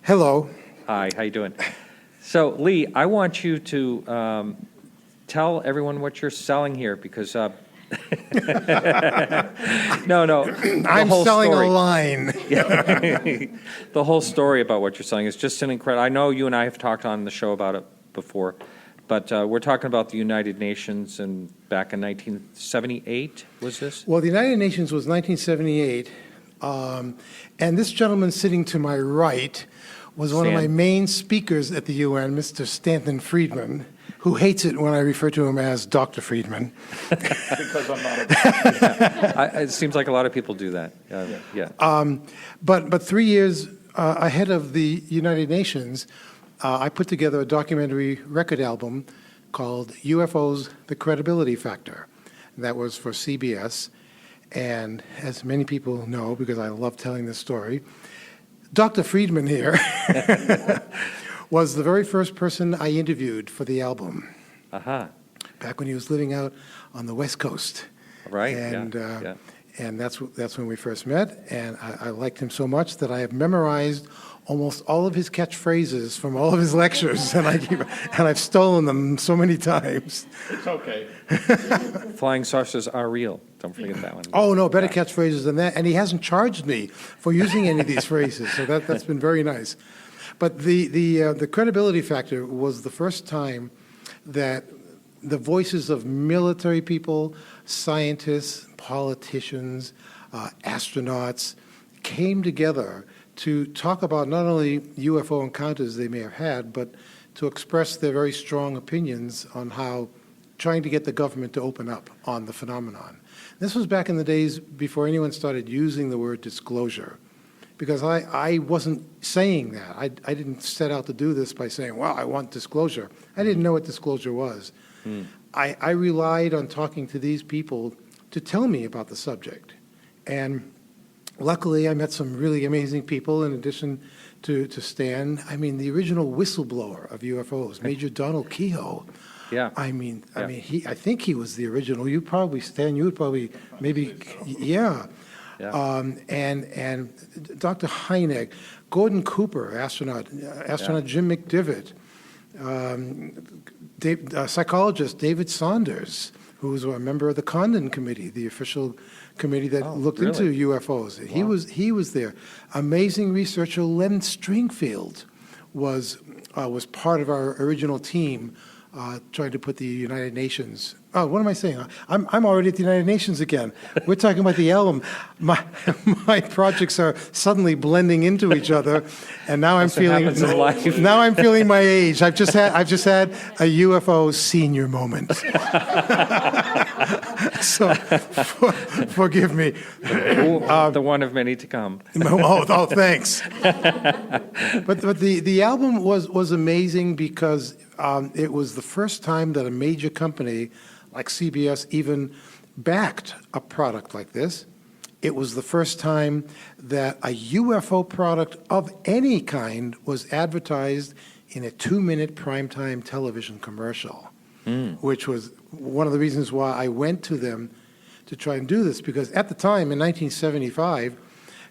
Hello. Hi, how you doing? So, Lee, I want you to tell everyone what you're selling here because no, I'm selling story. a line. The whole story about what you're selling is just an incredible. I know you and I have talked on the show about it before, but we're talking about the United Nations, and back in 1978 was this? Well, the United Nations was 1978, and this gentleman sitting to my right was one of my main speakers at the UN, Mr. Stanton Friedman, who hates it when I refer to him as Dr. Friedman. Because I'm not a It seems like a lot of people do that. Yeah. But 3 years ahead of the United Nations, I put together a documentary record album called UFOs, The Credibility Factor. That was for CBS. And as many people know, because I love telling this story, Dr. Friedman here was the very first person I interviewed for the album. Back when he was living out on the West Coast. Right. And and that's when we first met. And I liked him so much that I have memorized almost all of his catchphrases from all of his lectures, and I've stolen them so many times. It's okay. Flying saucers are real. Don't forget that one. Oh, no, better catchphrases than that. And he hasn't charged me for using any of these phrases, so that's been very nice. But the credibility factor was the first time that the voices of military people, scientists, politicians, astronauts came together to talk about not only UFO encounters they may have had, but to express their very strong opinions on how trying to get the government to open up on the phenomenon. This was back in the days before anyone started using the word disclosure, because I wasn't saying that. I didn't set out to do this by saying, well, I want disclosure. I didn't know what disclosure was. I relied on talking to these people to tell me about the subject. And luckily, I met some really amazing people in addition to Stan. I mean, the original whistleblower of UFOs, Major Donald Kehoe. Yeah. I think he was the original. You probably, Stan, you would probably, maybe, yeah. And Dr. Hynek, Gordon Cooper, astronaut Jim McDivitt, psychologist David Saunders, who was a member of the Condon Committee, the official committee that looked into UFOs. Wow. He was there. Amazing researcher Len Stringfield was part of our original team trying to put the United Nations. Oh, what am I saying? I'm already at the United Nations again. We're talking about the album. My projects are suddenly blending into each other, and now I'm feeling my age. I've just had a UFO senior moment. So forgive me. The one of many to come. Oh, thanks. But the album was amazing because it was the first time that a major company like CBS even backed a product like this. It was the first time that a UFO product of any kind was advertised in a 2-minute primetime television commercial, which was one of the reasons why I went to them to try and do this, because at the time, in 1975,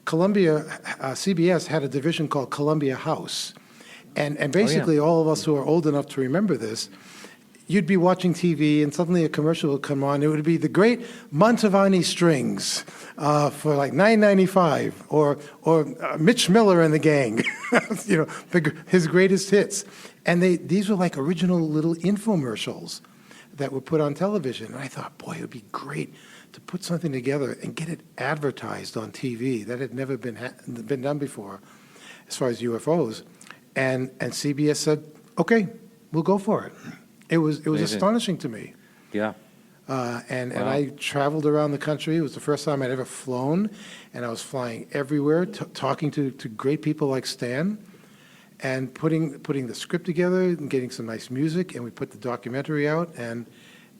CBS had a division called Columbia House. And basically all of us who are old enough to remember this, you'd be watching TV and suddenly a commercial would come on. It would be the great Mantovani strings for like $9.95, or Mitch Miller and the gang, his greatest hits. And these were like original little infomercials that were put on television. And I thought, boy, it would be great to put something together and get it advertised on TV. That had never been done before as far as UFOs. And CBS said, okay, we'll go for it. It was astonishing to me. Yeah. And I traveled around the country. It was the first time I'd ever flown, and I was flying everywhere, talking to great people like Stan, and putting the script together and getting some nice music, and we put the documentary out, and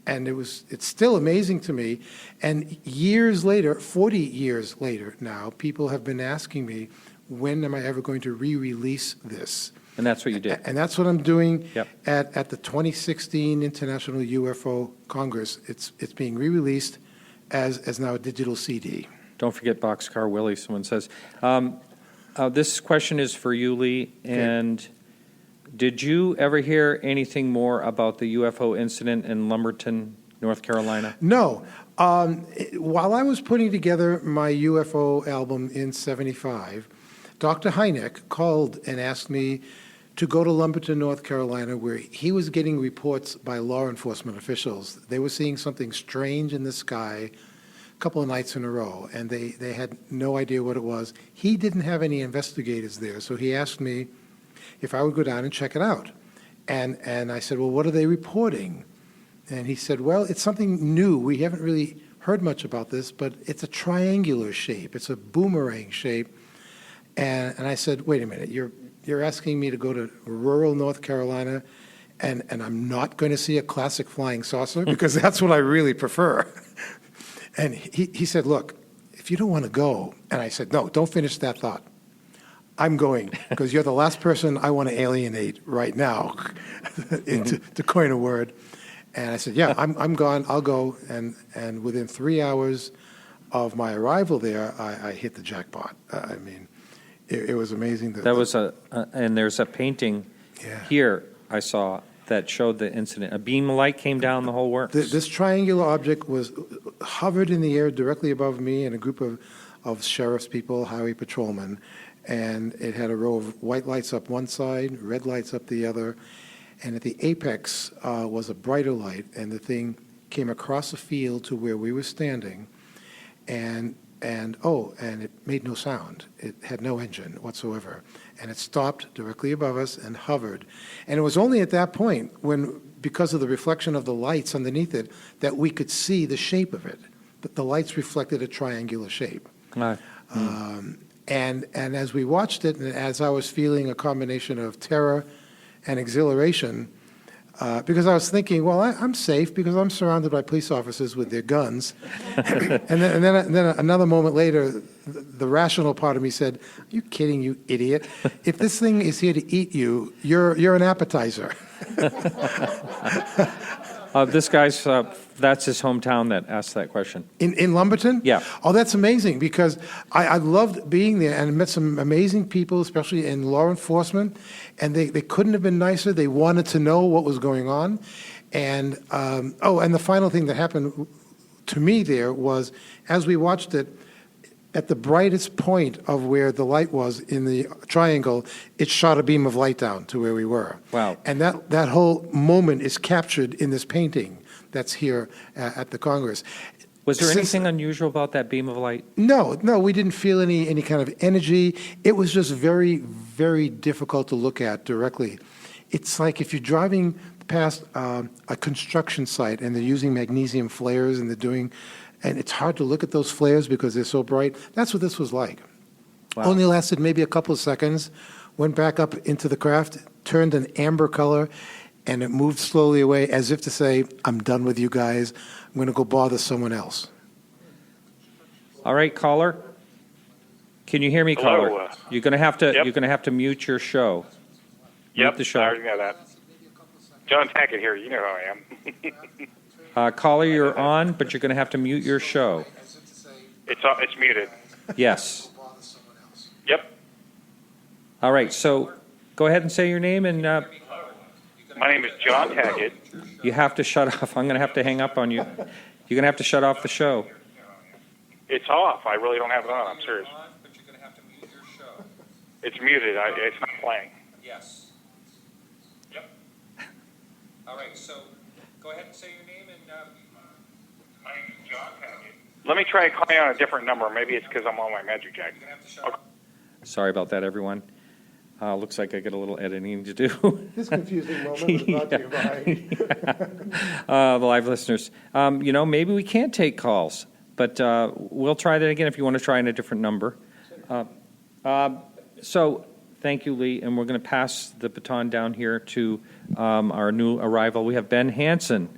it's still amazing to me. And years later, 40 years later now, people have been asking me, when am I ever going to re-release this? And that's what you did. And that's what I'm doing Yep. at the 2016 International UFO Congress. It's being re-released as now a digital CD. Don't forget Boxcar Willie, someone says. This question is for you, Lee. And did you ever hear anything more about the UFO incident in Lumberton, North Carolina? No. While I was putting together my UFO album in '75, Dr. Hynek called and asked me to go to Lumberton, North Carolina, where he was getting reports by law enforcement officials. They were seeing something strange in the sky a couple of nights in a row, and they had no idea what it was. He didn't have any investigators there, so he asked me if I would go down and check it out. And I said, well, what are they reporting? And he said, well, it's something new. We haven't really heard much about this, but it's a triangular shape. It's a boomerang shape. And I said, wait a minute, you're asking me to go to rural North Carolina and I'm not going to see a classic flying saucer? Because that's what I really prefer. And he said, look, if you don't want to go, and I said, no, don't finish that thought. I'm going, because you're the last person I want to alienate right now, to coin a word. And I said, yeah, I'm gone, I'll go. And within 3 hours of my arrival there, I hit the jackpot. I mean, it was amazing. That was and there's a painting here I saw that showed the incident. A beam of light came down, the whole works. This triangular object hovered in the air directly above me and a group of sheriff's people, highway patrolmen, and it had a row of white lights up one side, red lights up the other, and at the apex was a brighter light, and the thing came across the field to where we were standing, and it made no sound. It had no engine whatsoever. And it stopped directly above us and hovered. And it was only at that point when, because of the reflection of the lights underneath it, that we could see the shape of it. But the lights reflected a triangular shape. And as we watched it, and as I was feeling a combination of terror and exhilaration, because I was thinking, well, I'm safe because I'm surrounded by police officers with their guns. and then another moment later, the rational part of me said, are you kidding, you idiot? If this thing is here to eat you, you're an appetizer. This guy's, that's his hometown that asked that question. In Lumberton? Yeah. Oh, that's amazing, because I loved being there and met some amazing people, especially in law enforcement, and they couldn't have been nicer. They wanted to know what was going on. And, and the final thing that happened to me there was, as we watched it, at the brightest point of where the light was in the triangle, it shot a beam of light down to where we were. Wow. And that whole moment is captured in this painting that's here at the Congress. Was there anything unusual about that beam of light? No, we didn't feel any kind of energy. It was just very, very difficult to look at directly. It's like if you're driving past a construction site and they're using magnesium flares and it's hard to look at those flares because they're so bright. That's what this was like. Wow. Only lasted maybe a couple of seconds, went back up into the craft, turned an amber color, and it moved slowly away as if to say, I'm done with you guys. I'm going to go bother someone else. All right, caller. Can you hear me, Hello. caller? You're going to have to. Yep. You're going to have to mute your show. Mute the show. I already know that. John Tackett here. You know who I am. Caller, you're on, but you're going to have to mute your show. It's muted. Yes. Yep. All right. So, go ahead and say your name and My name is John Taggett. You have to shut off. I'm going to have to hang up on you. You're going to have to shut off the show. It's off. I really don't have it on. I'm serious. But you're going to have to mute your show. It's muted. It's not playing. Yes. Yep. All right, so go ahead and say your name and... My name is John Taggett. Let me try calling on a different number. Maybe it's because I'm on my Magic Jack. Okay. Sorry about that, everyone. Looks like I got a little editing to do. This confusing moment was brought to you by... The live listeners. Maybe we can't take calls, but we'll try that again if you want to try in a different number. So thank you, Lee, and we're going to pass the baton down here to our new arrival. We have Ben Hansen.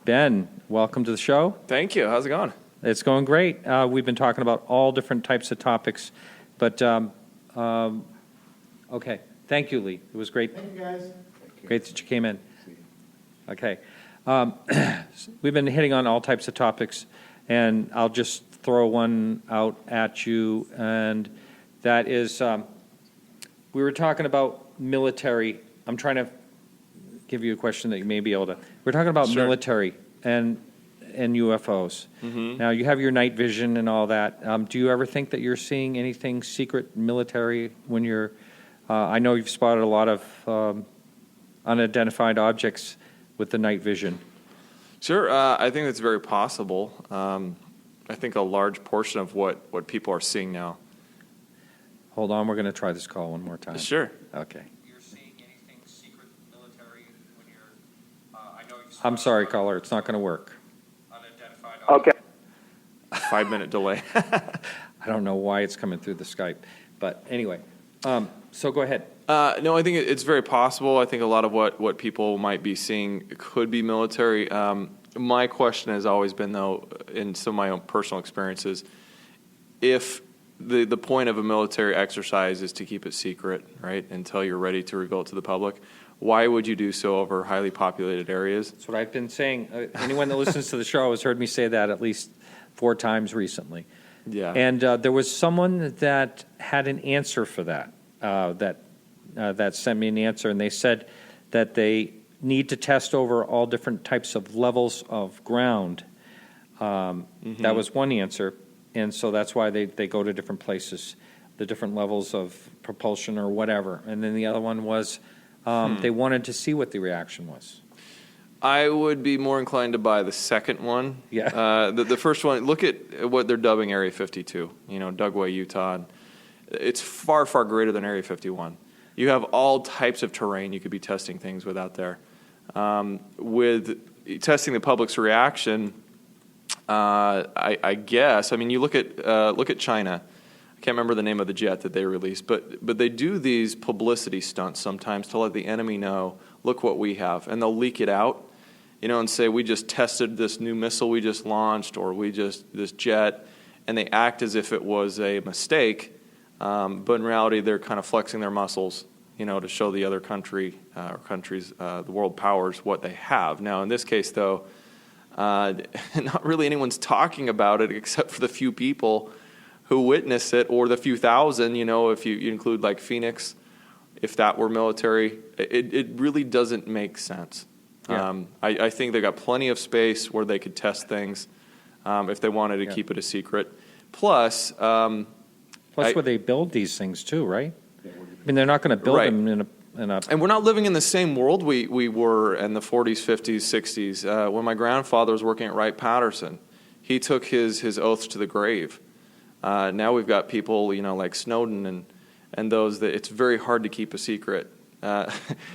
Ben, welcome to the show. Thank you. How's it going? It's going great. We've been talking about all different types of topics, but okay. Thank you, Lee. It was great. Thank you, guys. Great that you came in. Okay. We've been hitting on all types of topics, and I'll just throw one out at you, and that is we were talking about military. I'm trying to give you a question that you may be able to. We're talking about Sure. military and UFOs. Mm-hmm. Now, you have your night vision and all that. Do you ever think that you're seeing anything secret military when you're I know you've spotted a lot of unidentified objects with the night vision. Sure. I think it's very possible. I think a large portion of what people are seeing now. Hold on, we're going to try this call one more time. Sure. Okay. You're seeing anything secret military when you're, I know you've I'm sorry, caller, it's not going to work. Unidentified objects. Okay. 5-minute delay. I don't know why it's coming through the Skype, but anyway, so go ahead. No, I think it's very possible. I think a lot of what people might be seeing could be military. My question has always been, though, in some of my own personal experiences, if the point of a military exercise is to keep it secret, right, until you're ready to reveal it to the public, why would you do so over highly populated areas? That's what I've been saying. Anyone that listens to the show has heard me say that at least 4 times recently. Yeah. And there was someone that had an answer for that, that sent me an answer, and they said that they need to test over all different types of levels of ground. That was one answer, and so that's why they go to different places, the different levels of propulsion or whatever. And then the other one was they wanted to see what the reaction was. I would be more inclined to buy the second one. Yeah. The first one, look at what they're dubbing Area 52, Dugway, Utah. It's far, far greater than Area 51. You have all types of terrain you could be testing things with out there. With testing the public's reaction, I guess, you look at China. I can't remember the name of the jet that they released, but they do these publicity stunts sometimes to let the enemy know, look what we have, and they'll leak it out, and say, we just tested this new missile we just launched, or this jet, and they act as if it was a mistake, but in reality they're kind of flexing their muscles, to show the other country or countries, the world powers, what they have. Now, in this case, though, not really anyone's talking about it except for the few people who witness it, or the few thousand, if you include like Phoenix, if that were military. It really doesn't make sense. Yeah. I think they got plenty of space where they could test things if they wanted to keep it a secret. Plus, where they build these things too, right? They're not going to build them in a. And we're not living in the same world we were in the 40s, 50s, 60s. When my grandfather was working at Wright-Patterson, he took his oaths to the grave. Now we've got people, like Snowden and those that it's very hard to keep a secret.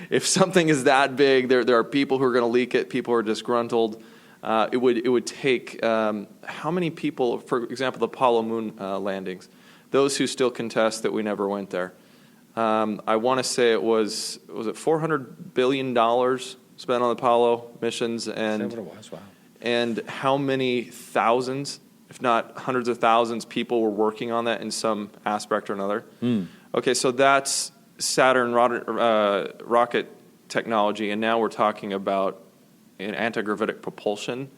If something is that big, there are people who are going to leak it. People who are disgruntled. It would take how many people? For example, the Apollo moon landings. Those who still contest that we never went there. I want to say it was it $400 billion spent on the Apollo missions, and Is that what it was? Wow. and how many thousands, if not hundreds of thousands, people were working on that in some aspect or another. Okay, so that's Saturn rocket technology, and now we're talking about an anti-gravitic propulsion.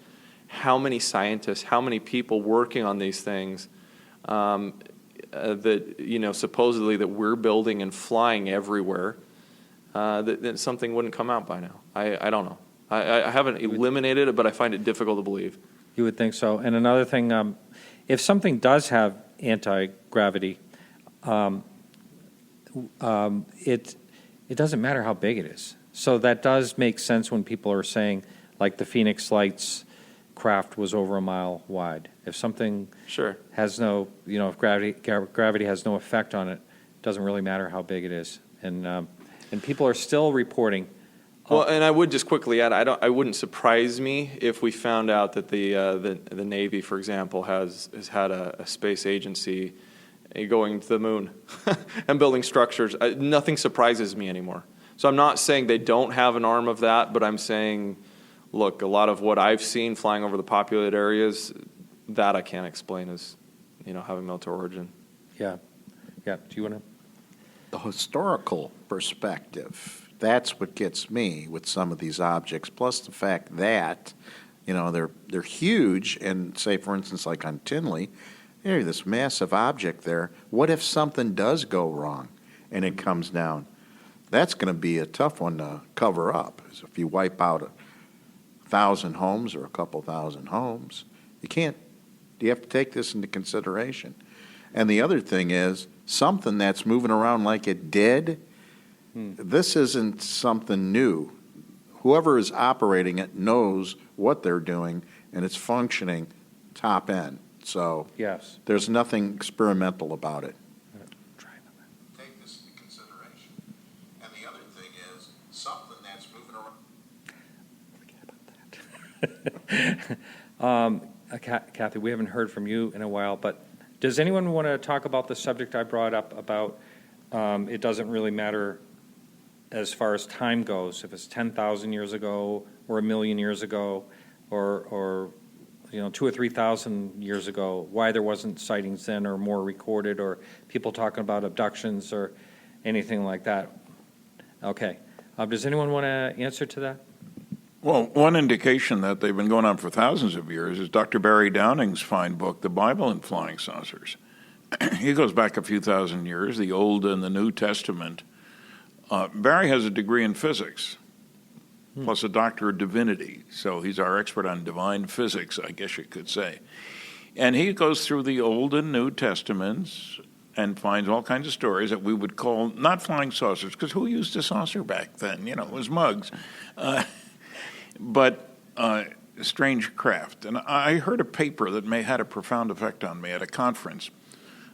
How many scientists, how many people working on these things that supposedly that we're building and flying everywhere, that something wouldn't come out by now. I don't know. I haven't eliminated it, but I find it difficult to believe. You would think so. And another thing, if something does have anti-gravity, it doesn't matter how big it is. So that does make sense when people are saying, like the Phoenix Lights craft was over a mile wide. If something has no, if gravity has no effect on it, it doesn't really matter how big it is. And people are still reporting. Well, and I would just quickly add, I wouldn't surprise me if we found out that the Navy, for example, has had a space agency going to the moon and building structures. Nothing surprises me anymore. So I'm not saying they don't have an arm of that, but I'm saying, look, a lot of what I've seen flying over the populated areas, that I can't explain as, having military origin. Yeah. Do you want to? The historical perspective, that's what gets me with some of these objects, plus the fact that, they're huge, and say, for instance, like on Tinley, there's this massive object there. What if something does go wrong and it comes down? That's going to be a tough one to cover up. If you wipe out 1,000 homes or a couple thousand homes, you have to take this into consideration. And the other thing is, something that's moving around like it did, this isn't something new. Whoever is operating it knows what they're doing, and it's functioning top end. So yes, there's nothing experimental about it. Take this into consideration. And the other thing is, something that's moving around. Kathy, we haven't heard from you in a while, but does anyone want to talk about the subject I brought up about it doesn't really matter as far as time goes, if it's 10,000 years ago or 1,000,000 years ago or 2,000 or 3,000 years ago, why there wasn't sightings then or more recorded, or people talking about abductions or anything like that? Okay. Does anyone want to answer to that? Well, one indication that they've been going on for thousands of years is Dr. Barry Downing's fine book, The Bible and Flying Saucers. He goes back a few thousand years, the Old and the New Testament. Barry has a degree in physics, plus a doctor of divinity, so he's our expert on divine physics, I guess you could say. And he goes through the Old and New Testaments and finds all kinds of stories that we would call not flying saucers, because who used a saucer back then? It was mugs. But strange craft. And I heard a paper that had a profound effect on me at a conference.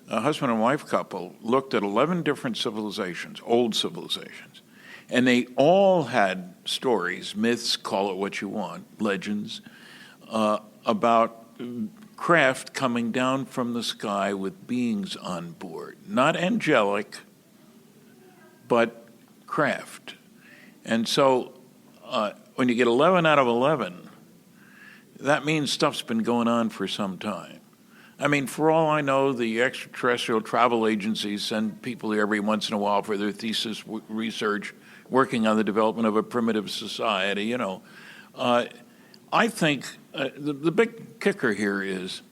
A husband and wife couple looked at 11 different civilizations, old civilizations, and they all had stories, myths, call it what you want, legends, about craft coming down from the sky with beings on board. Not angelic, but craft. And so when you get 11 out of 11, that means stuff's been going on for some time. I mean, for all I know, the extraterrestrial travel agencies send people here every once in a while for their thesis research, working on the development of a primitive society, I think the big kicker here is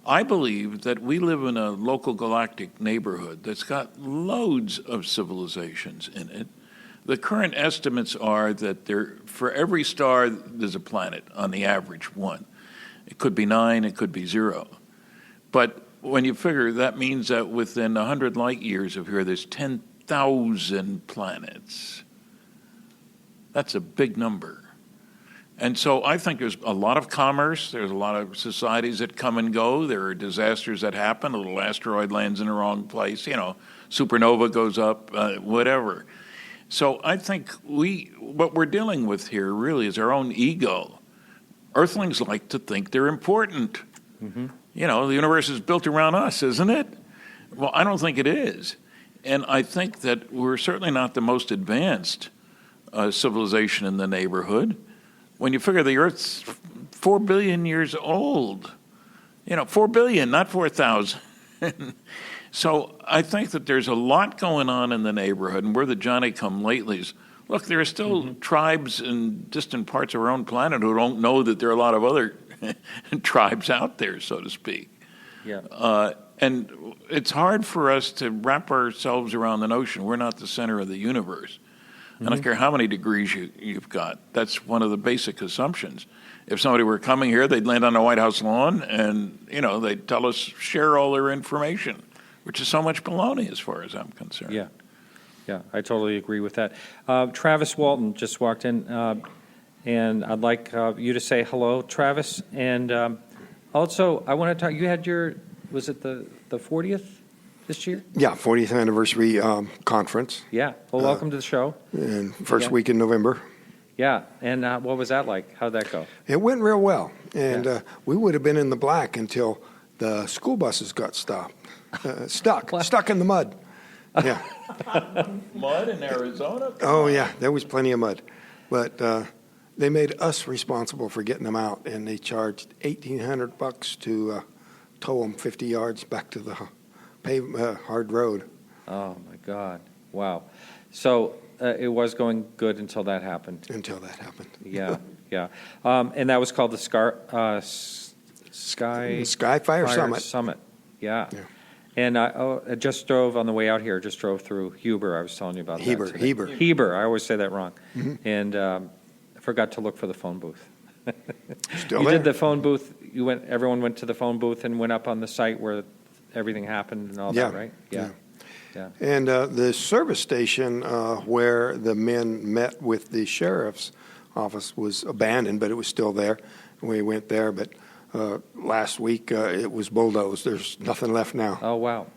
I believe that we live in a local galactic neighborhood that's got loads of civilizations in it. The current estimates are that for every star, there's a planet, on the average, one. It could be 9, it could be 0. But when you figure, that means that within 100 light years of here, there's 10,000 planets. That's a big number. And so I think there's a lot of commerce. There's a lot of societies that come and go. There are disasters that happen. A little asteroid lands in the wrong place. Supernova goes up, whatever. So I think what we're dealing with here really is our own ego. Earthlings like to think they're important. Mm-hmm. The universe is built around us, isn't it? Well, I don't think it is. And I think that we're certainly not the most advanced civilization in the neighborhood. When you figure the Earth's 4 billion years old, 4 billion, not 4,000. So I think that there's a lot going on in the neighborhood, and we're the Johnny-come-latelys. Look, there are still tribes in distant parts of our own planet who don't know that there are a lot of other tribes out there, so to speak. Yeah. And it's hard for us to wrap ourselves around the notion we're not the center of the universe. I don't care how many degrees you've got. That's one of the basic assumptions. If somebody were coming here, they'd land on the White House lawn and, they'd tell us, share all their information, which is so much baloney as far as I'm concerned. Yeah, I totally agree with that. Travis Walton just walked in, and I'd like you to say hello, Travis. And also, I want to talk, you had was it the 40th this year? Yeah, 40th anniversary conference. Yeah, well, welcome to the show. And first week in November. Yeah, and what was that like? How'd that go? It went real well, and we would have been in the black until the school buses got stuck in the mud. Yeah. Mud in Arizona? Oh, yeah, there was plenty of mud. But they made us responsible for getting them out, and they charged $1,800 to tow them 50 yards back to the hard road. Oh, my God. Wow. So it was going good until that happened. Yeah. And that was called the Skyfire Summit. Yeah. And I just drove on the way out here, drove through Heber. I was telling you about that. Heber. I always say that wrong. Mm-hmm. And I forgot to look for the phone booth. Still you there. did the phone booth. Everyone went to the phone booth and went up on the site where everything happened and all that, right? Yeah. And the service station where the men met with the sheriff's office was abandoned, but it was still there. We went there, but last week it was bulldozed. There's nothing left now. Oh, wow.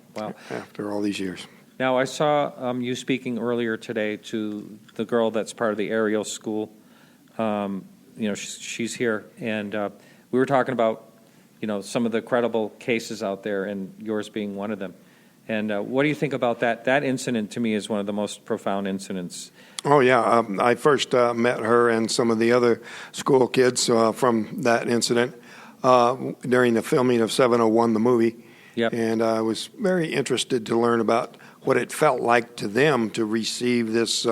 After all these years. Now, I saw you speaking earlier today to the girl that's part of the aerial school. She's here, and we were talking about, some of the credible cases out there, and yours being one of them. And what do you think about that? That incident, to me, is one of the most profound incidents. Oh, yeah. I first met her and some of the other school kids from that incident during the filming of 701, the movie. Yep. And I was very interested to learn about what it felt like to them to receive this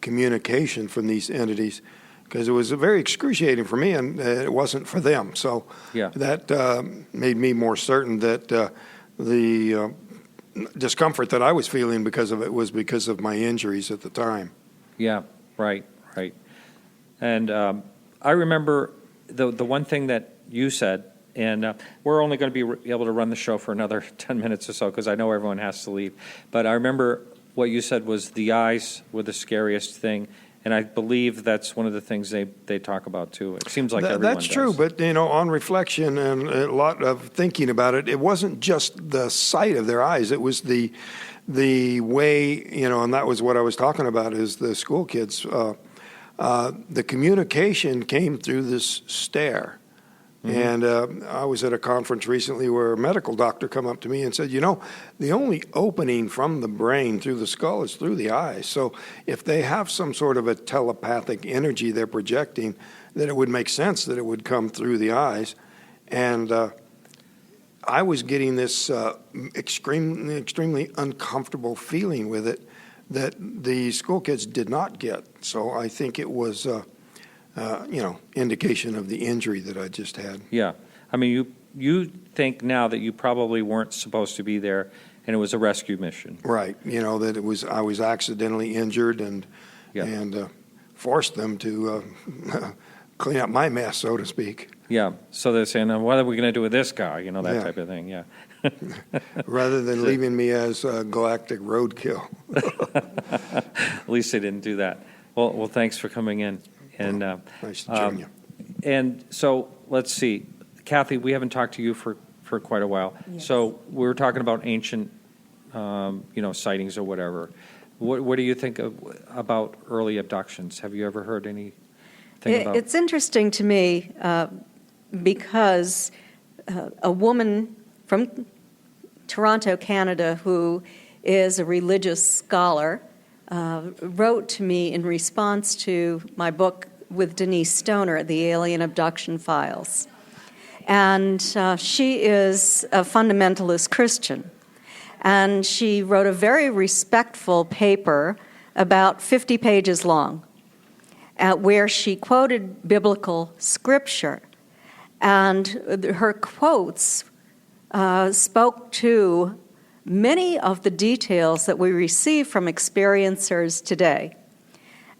communication from these entities, because it was very excruciating for me, and it wasn't for them. So that made me more certain that the discomfort that I was feeling because of it was because of my injuries at the time. Yeah, right. And I remember the one thing that you said, and we're only going to be able to run the show for another 10 minutes or so because I know everyone has to leave. But I remember what you said was the eyes were the scariest thing. And I believe that's one of the things they talk about, too. It seems like everyone That's does. true, but, on reflection and a lot of thinking about it, it wasn't just the sight of their eyes. It was the way, and that was what I was talking about, is the school kids. The communication came through this stare. Mm-hmm. And I was at a conference recently where a medical doctor come up to me and said, the only opening from the brain through the skull is through the eyes. So if they have some sort of a telepathic energy they're projecting, then it would make sense that it would come through the eyes. And I was getting this extremely uncomfortable feeling with it that the school kids did not get. So I think it was indication of the injury that I just had. Yeah. I mean, you think now that you probably weren't supposed to be there and it was a rescue mission. Right. That I was accidentally injured and forced them to clean up my mess, so to speak. Yeah. So they're saying, what are we going to do with this guy? That type of thing. Yeah. Rather than leaving me as galactic roadkill. At least they didn't do that. Well, thanks for coming in. And nice to join you. And so let's see, Kathy, we haven't talked to you for quite a while. Yes. So we were talking about ancient, sightings or whatever. What do you think about early abductions? Have you ever heard anything about? It's interesting to me because a woman from Toronto, Canada, who is a religious scholar, wrote to me in response to my book with Denise Stoner, The Alien Abduction Files. And she is a fundamentalist Christian. And she wrote a very respectful paper, about 50 pages long, where she quoted biblical scripture. And her quotes spoke to many of the details that we receive from experiencers today.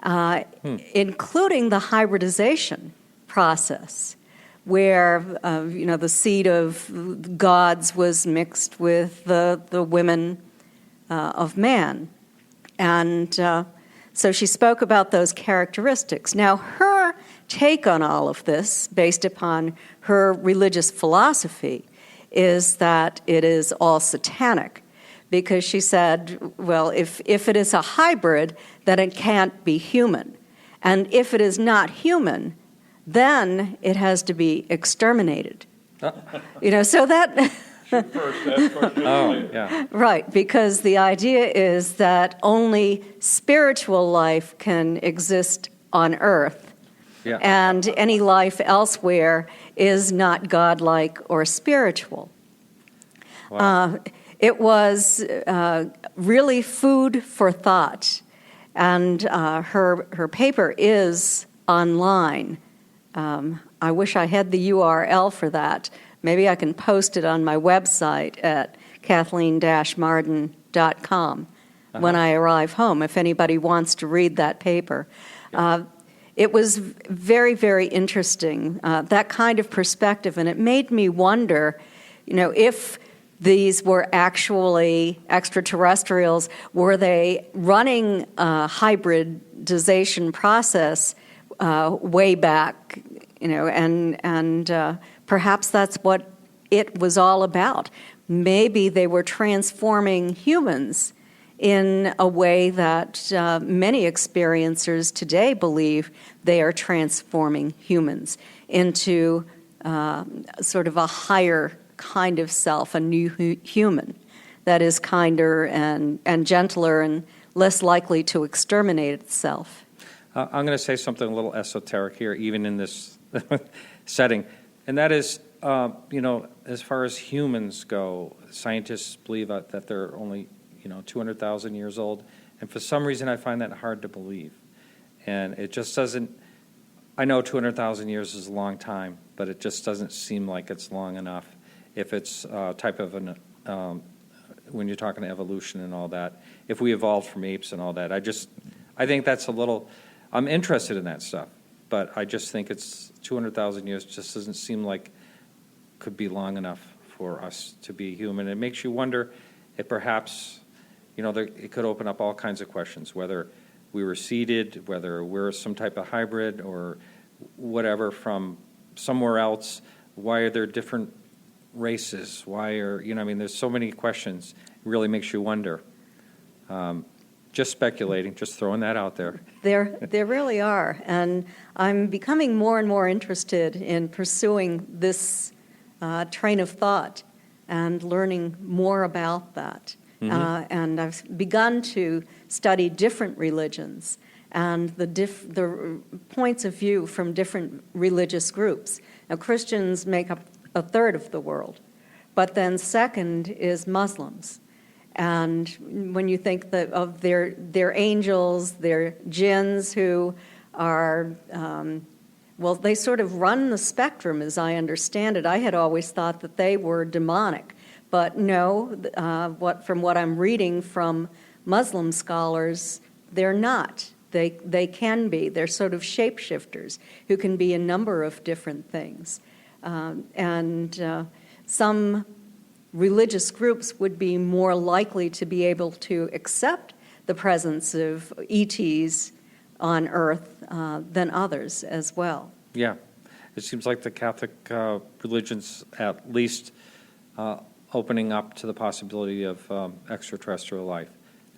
including the hybridization process, where the seed of gods was mixed with the women of man. And so she spoke about those characteristics. Now, her take on all of this, based upon her religious philosophy, is that it is all satanic. Because she said, well, if it is a hybrid, then it can't be human. And if it is not human, then it has to be exterminated. So that... Oh, yeah. Right, because the idea is that only spiritual life can exist on Earth, Yeah. and any life elsewhere is not godlike or spiritual. Wow. It was really food for thought, and her paper is online. I wish I had the URL for that. Maybe I can post it on my website at kathleen-marden.com when I arrive home, if anybody wants to read that paper. It was very, very interesting, that kind of perspective, and it made me wonder, if these were actually extraterrestrials, were they running a hybridization process way back, and perhaps that's what it was all about. Maybe they were transforming humans in a way that many experiencers today believe they are transforming humans into sort of a higher kind of self, a new human that is kinder and gentler and less likely to exterminate itself. I'm going to say something a little esoteric here, even in this setting, and that is, as far as humans go, scientists believe that they're only, 200,000 years old, and for some reason I find that hard to believe, and it just doesn't. I know 200,000 years is a long time, but it just doesn't seem like it's long enough. If it's type of when you're talking evolution and all that, if we evolved from apes and all that, I think that's a little. I'm interested in that stuff, but I just think it's 200,000 years just doesn't seem like could be long enough for us to be human. It makes you wonder if perhaps, it could open up all kinds of questions, whether we were seeded, whether we're some type of hybrid or whatever from somewhere else. Why are there different races? Why are, there's so many questions. It really makes you wonder. Just speculating, just throwing that out there. There really are, and I'm becoming more and more interested in pursuing this train of thought and learning more about that. And I've begun to study different religions and the points of view from different religious groups. Now, Christians make up a third of the world, but then second is Muslims. And when you think of their angels, their jinns who are, they sort of run the spectrum as I understand it. I had always thought that they were demonic. But no, from what I'm reading from Muslim scholars, they're not. They can be. They're sort of shapeshifters who can be a number of different things. And some religious groups would be more likely to be able to accept the presence of ETs on Earth than others as well. Yeah. It seems like the Catholic religion's at least opening up to the possibility of extraterrestrial life,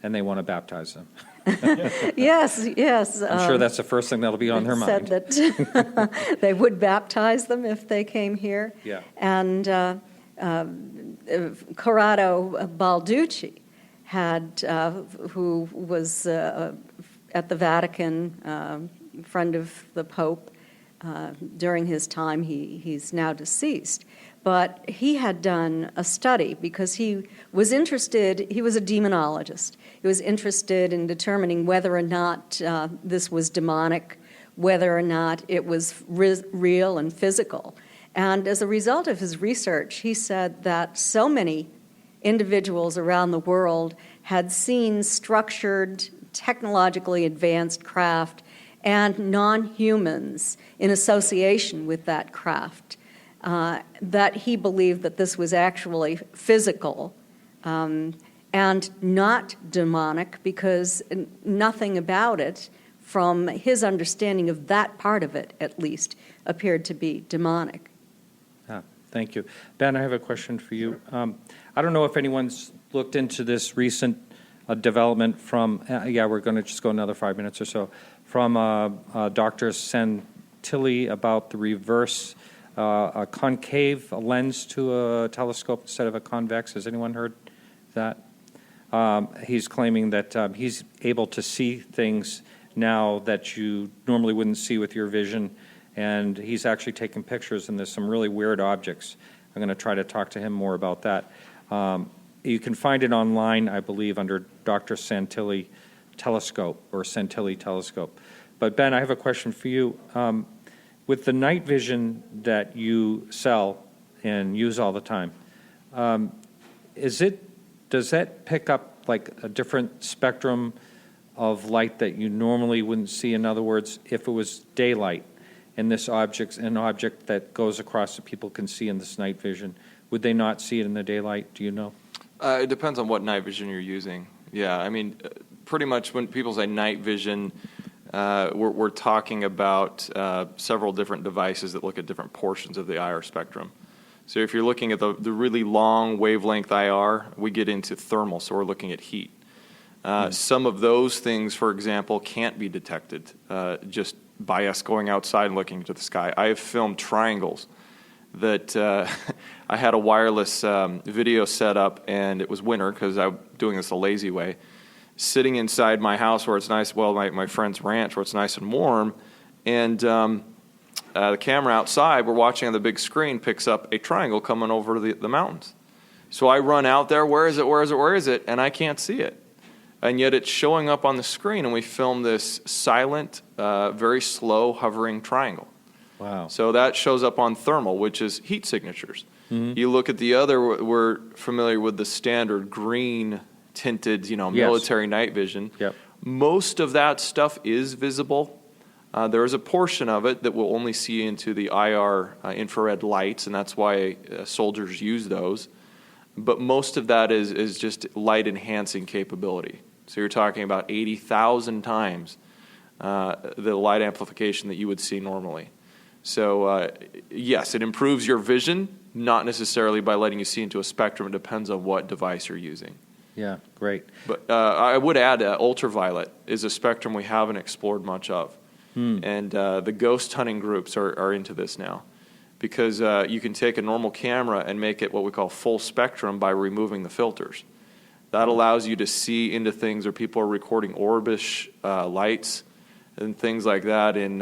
and they want to baptize them. Yes. I'm sure that's the first thing that'll be on their mind. Said that they would baptize them if they came here. Yeah. And Corrado Balducci who was at the Vatican, friend of the Pope during his time. He's now deceased. But he had done a study because he was interested, he was a demonologist. He was interested in determining whether or not this was demonic, whether or not it was real and physical. And as a result of his research, he said that so many individuals around the world had seen structured technologically advanced craft and non-humans in association with that craft, that he believed that this was actually physical and not demonic, because nothing about it, from his understanding of that part of it at least, appeared to be demonic. Thank you. Ben, I have a question for you. I don't know if anyone's looked into this recent development from, we're going to just go another 5 minutes or so, from Dr. Santilli about the reverse, a concave lens to a telescope instead of a convex. Has anyone heard that? He's claiming that he's able to see things now that you normally wouldn't see with your vision, and he's actually taken pictures, and there's some really weird objects. I'm going to try to talk to him more about that. You can find it online, I believe, under Dr. Santilli telescope or Santilli telescope. But Ben, I have a question for you. With the night vision that you sell and use all the time, does that pick up like a different spectrum of light that you normally wouldn't see? In other words, if it was daylight and this object's an object that goes across that people can see in this night vision, would they not see it in the daylight? Do you know? It depends on what night vision you're using. Yeah, I mean, pretty much when people say night vision, we're talking about several different devices that look at different portions of the IR spectrum. So if you're looking at the really long wavelength IR, we get into thermal, so we're looking at heat. Some of those things, for example, can't be detected just by us going outside and looking into the sky. I have filmed triangles that I had a wireless video set up, and it was winter because I'm doing this a lazy way, sitting inside my house where it's nice, my friend's ranch where it's nice and warm, and the camera outside, we're watching on the big screen, picks up a triangle coming over the mountains. So I run out there, where is it? And I can't see it. And yet it's showing up on the screen, and we filmed this silent, very slow hovering triangle. Wow. So that shows up on thermal, which is heat signatures. Mm-hmm. You look at the other, we're familiar with the standard green tinted, military night vision. Yep. Most of that stuff is visible. There is a portion of it that will only see into the IR infrared lights, and that's why soldiers use those. But most of that is just light enhancing capability. So you're talking about 80,000 times the light amplification that you would see normally. So yes, it improves your vision, not necessarily by letting you see into a spectrum. It depends on what device you're using. Yeah, great. But I would add ultraviolet is a spectrum we haven't explored much of. And the ghost hunting groups are into this now, because you can take a normal camera and make it what we call full spectrum by removing the filters. That allows you to see into things where people are recording orbish lights and things like that in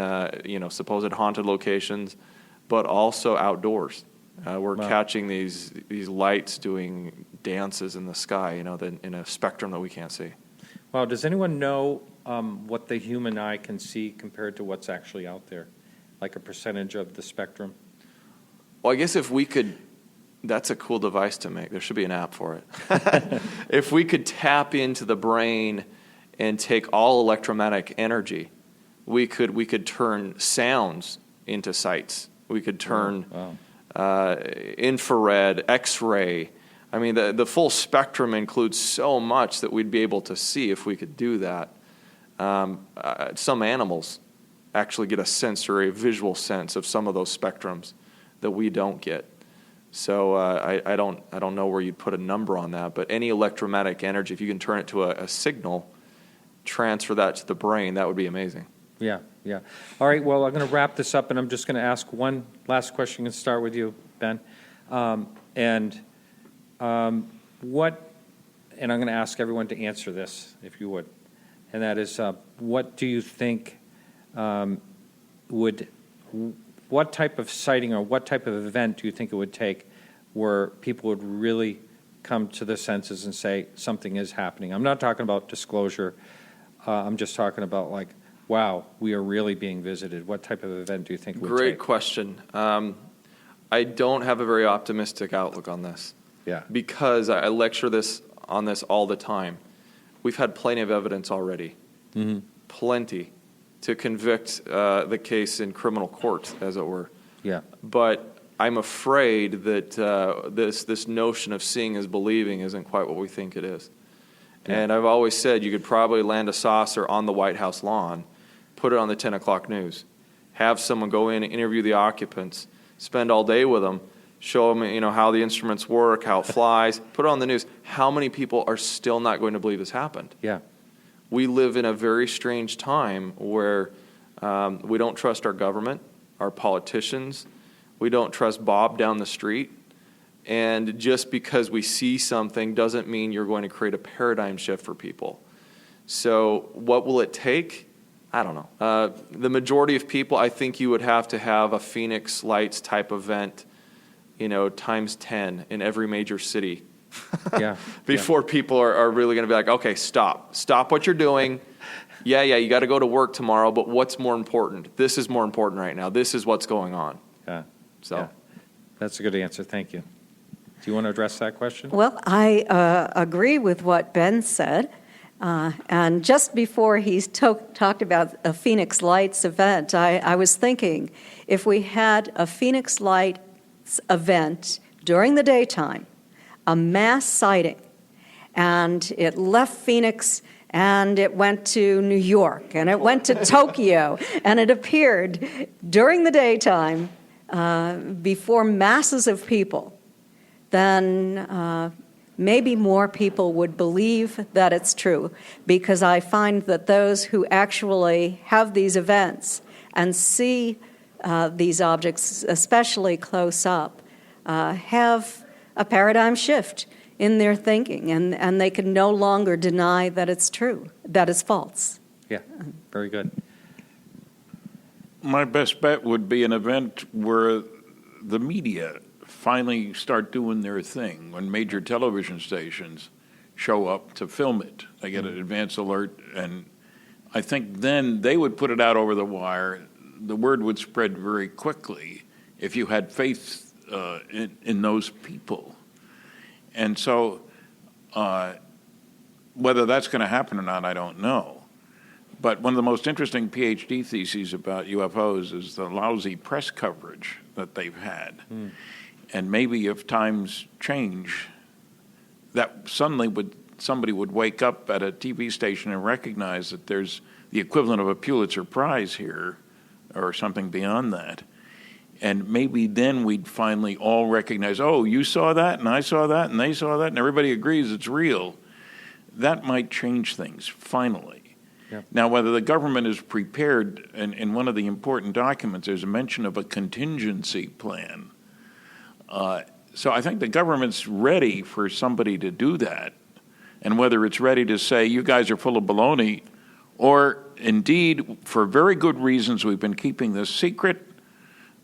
supposed haunted locations, but also outdoors. We're catching these lights doing dances in the sky, in a spectrum that we can't see. Wow, does anyone know what the human eye can see compared to what's actually out there, like a percentage of the spectrum? Well, I guess if we could, that's a cool device to make. There should be an app for it. If we could tap into the brain and take all electromagnetic energy, we could turn sounds into sights. We could turn infrared, X-ray. I mean, the full spectrum includes so much that we'd be able to see if we could do that. Some animals actually get a sensory, visual sense of some of those spectrums that we don't get. So I don't know where you'd put a number on that, but any electromagnetic energy, if you can turn it to a signal, transfer that to the brain, that would be amazing. Yeah. All right, well, I'm going to wrap this up, and I'm just going to ask one last question and start with you, Ben. And I'm going to ask everyone to answer this, if you would. And that is, what do you think what type of sighting or what type of event do you think it would take where people would really come to their senses and say something is happening? I'm not talking about disclosure. I'm just talking about like, wow, we are really being visited. What type of event do you think it would take? Great question. I don't have a very optimistic outlook on this. Yeah. Because I lecture on this all the time. We've had plenty of evidence already. plenty to convict the case in criminal court, as it were. Yeah. But I'm afraid that this notion of seeing is believing isn't quite what we think it is. Yeah. And I've always said you could probably land a saucer on the White House lawn, put it on the 10 o'clock news, have someone go in and interview the occupants, spend all day with them, show them how the instruments work, how it flies, put it on the news. How many people are still not going to believe this happened? Yeah. We live in a very strange time where we don't trust our government, our politicians. We don't trust Bob down the street. And just because we see something doesn't mean you're going to create a paradigm shift for people. So what will it take? I don't know. The majority of people, I think you would have to have a Phoenix Lights type event, times 10 in every major city. Yeah. Before people are really going to be like, okay, stop what you're doing. Yeah, you got to go to work tomorrow, but what's more important? This is more important right now. This is what's going on. Yeah. So Yeah. That's a good answer. Thank you. Do you want to address that question? Well, I agree with what Ben said. And just before he talked about a Phoenix Lights event, I was thinking if we had a Phoenix Lights event during the daytime, a mass sighting, and it left Phoenix and it went to New York and it went to Tokyo, and it appeared during the daytime before masses of people, then maybe more people would believe that it's true, because I find that those who actually have these events and see these objects, especially close up, have a paradigm shift in their thinking, and they can no longer deny that it's true, that it's false. Yeah, very good. My best bet would be an event where the media finally start doing their thing. When major television stations show up to film it, they get an advance alert, and I think then they would put it out over the wire. The word would spread very quickly if you had faith in those people. And so whether that's going to happen or not, I don't know. But one of the most interesting PhD theses about UFOs is the lousy press coverage that they've had. And maybe if times change, that suddenly somebody would wake up at a TV station and recognize that there's the equivalent of a Pulitzer Prize here, or something beyond that. And maybe then we'd finally all recognize, oh, you saw that, and I saw that, and they saw that, and everybody agrees it's real. That might change things, finally. Yep. Now, whether the government is prepared, in one of the important documents, there's a mention of a contingency plan. So I think the government's ready for somebody to do that. And whether it's ready to say, you guys are full of baloney, or indeed, for very good reasons, we've been keeping this secret,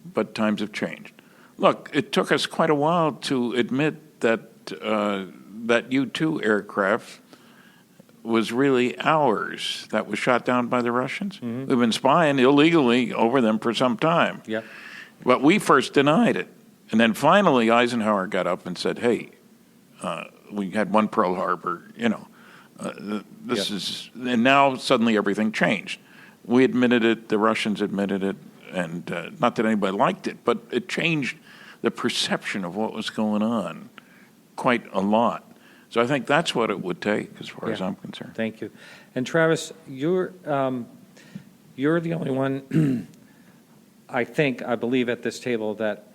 but times have changed. Look, it took us quite a while to admit that that U-2 aircraft was really ours, that was shot down by the Russians. Mm-hmm. We've been spying illegally over them for some time. Yeah. But we first denied it. And then finally Eisenhower got up and said, hey, we had one Pearl Harbor, this is, and now suddenly everything changed. We admitted it, the Russians admitted it, and not that anybody liked it, but it changed the perception of what was going on quite a lot. So I think that's what it would take, as far as I'm concerned. Thank you. And Travis, you're the only one, I believe at this table that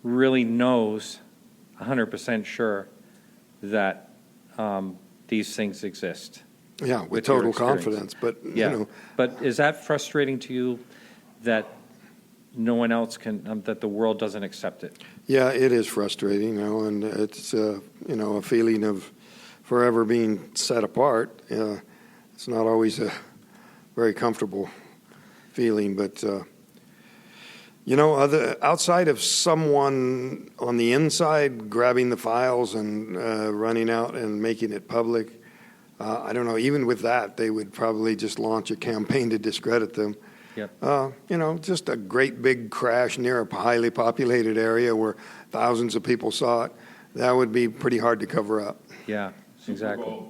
really knows 100% sure that these things exist. Yeah, with your total experience. confidence. But Yeah. But is that frustrating to you that no one else can, that the world doesn't accept it? yeah, it is frustrating, and it's a feeling of forever being set apart. It's not always a very comfortable feeling, but outside of someone on the inside grabbing the files and running out and making it public, I don't know, even with that, they would probably just launch a campaign to discredit them. Yep. Just a great big crash near a highly populated area where thousands of people saw it, that would be pretty hard to cover up. Yeah, exactly.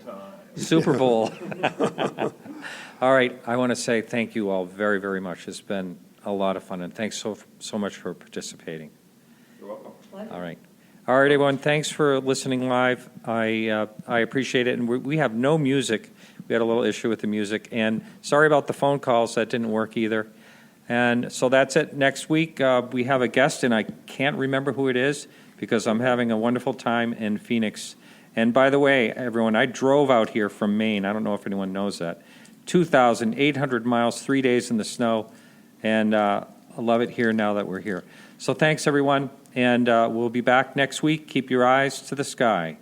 Super Bowl. All right, I want to say thank you all very, very much. It's been a lot of fun, and thanks so much for participating. You're welcome. All right. All right, everyone, thanks for listening live. I appreciate it. And we have no music. We had a little issue with the music. And sorry about the phone calls. That didn't work either. And so that's it. Next week, we have a guest, and I can't remember who it is because I'm having a wonderful time in Phoenix. And by the way, everyone, I drove out here from Maine. I don't know if anyone knows that. 2,800 miles, 3 days in the snow. And I love it here now that we're here. So thanks, everyone. And we'll be back next week. Keep your eyes to the sky.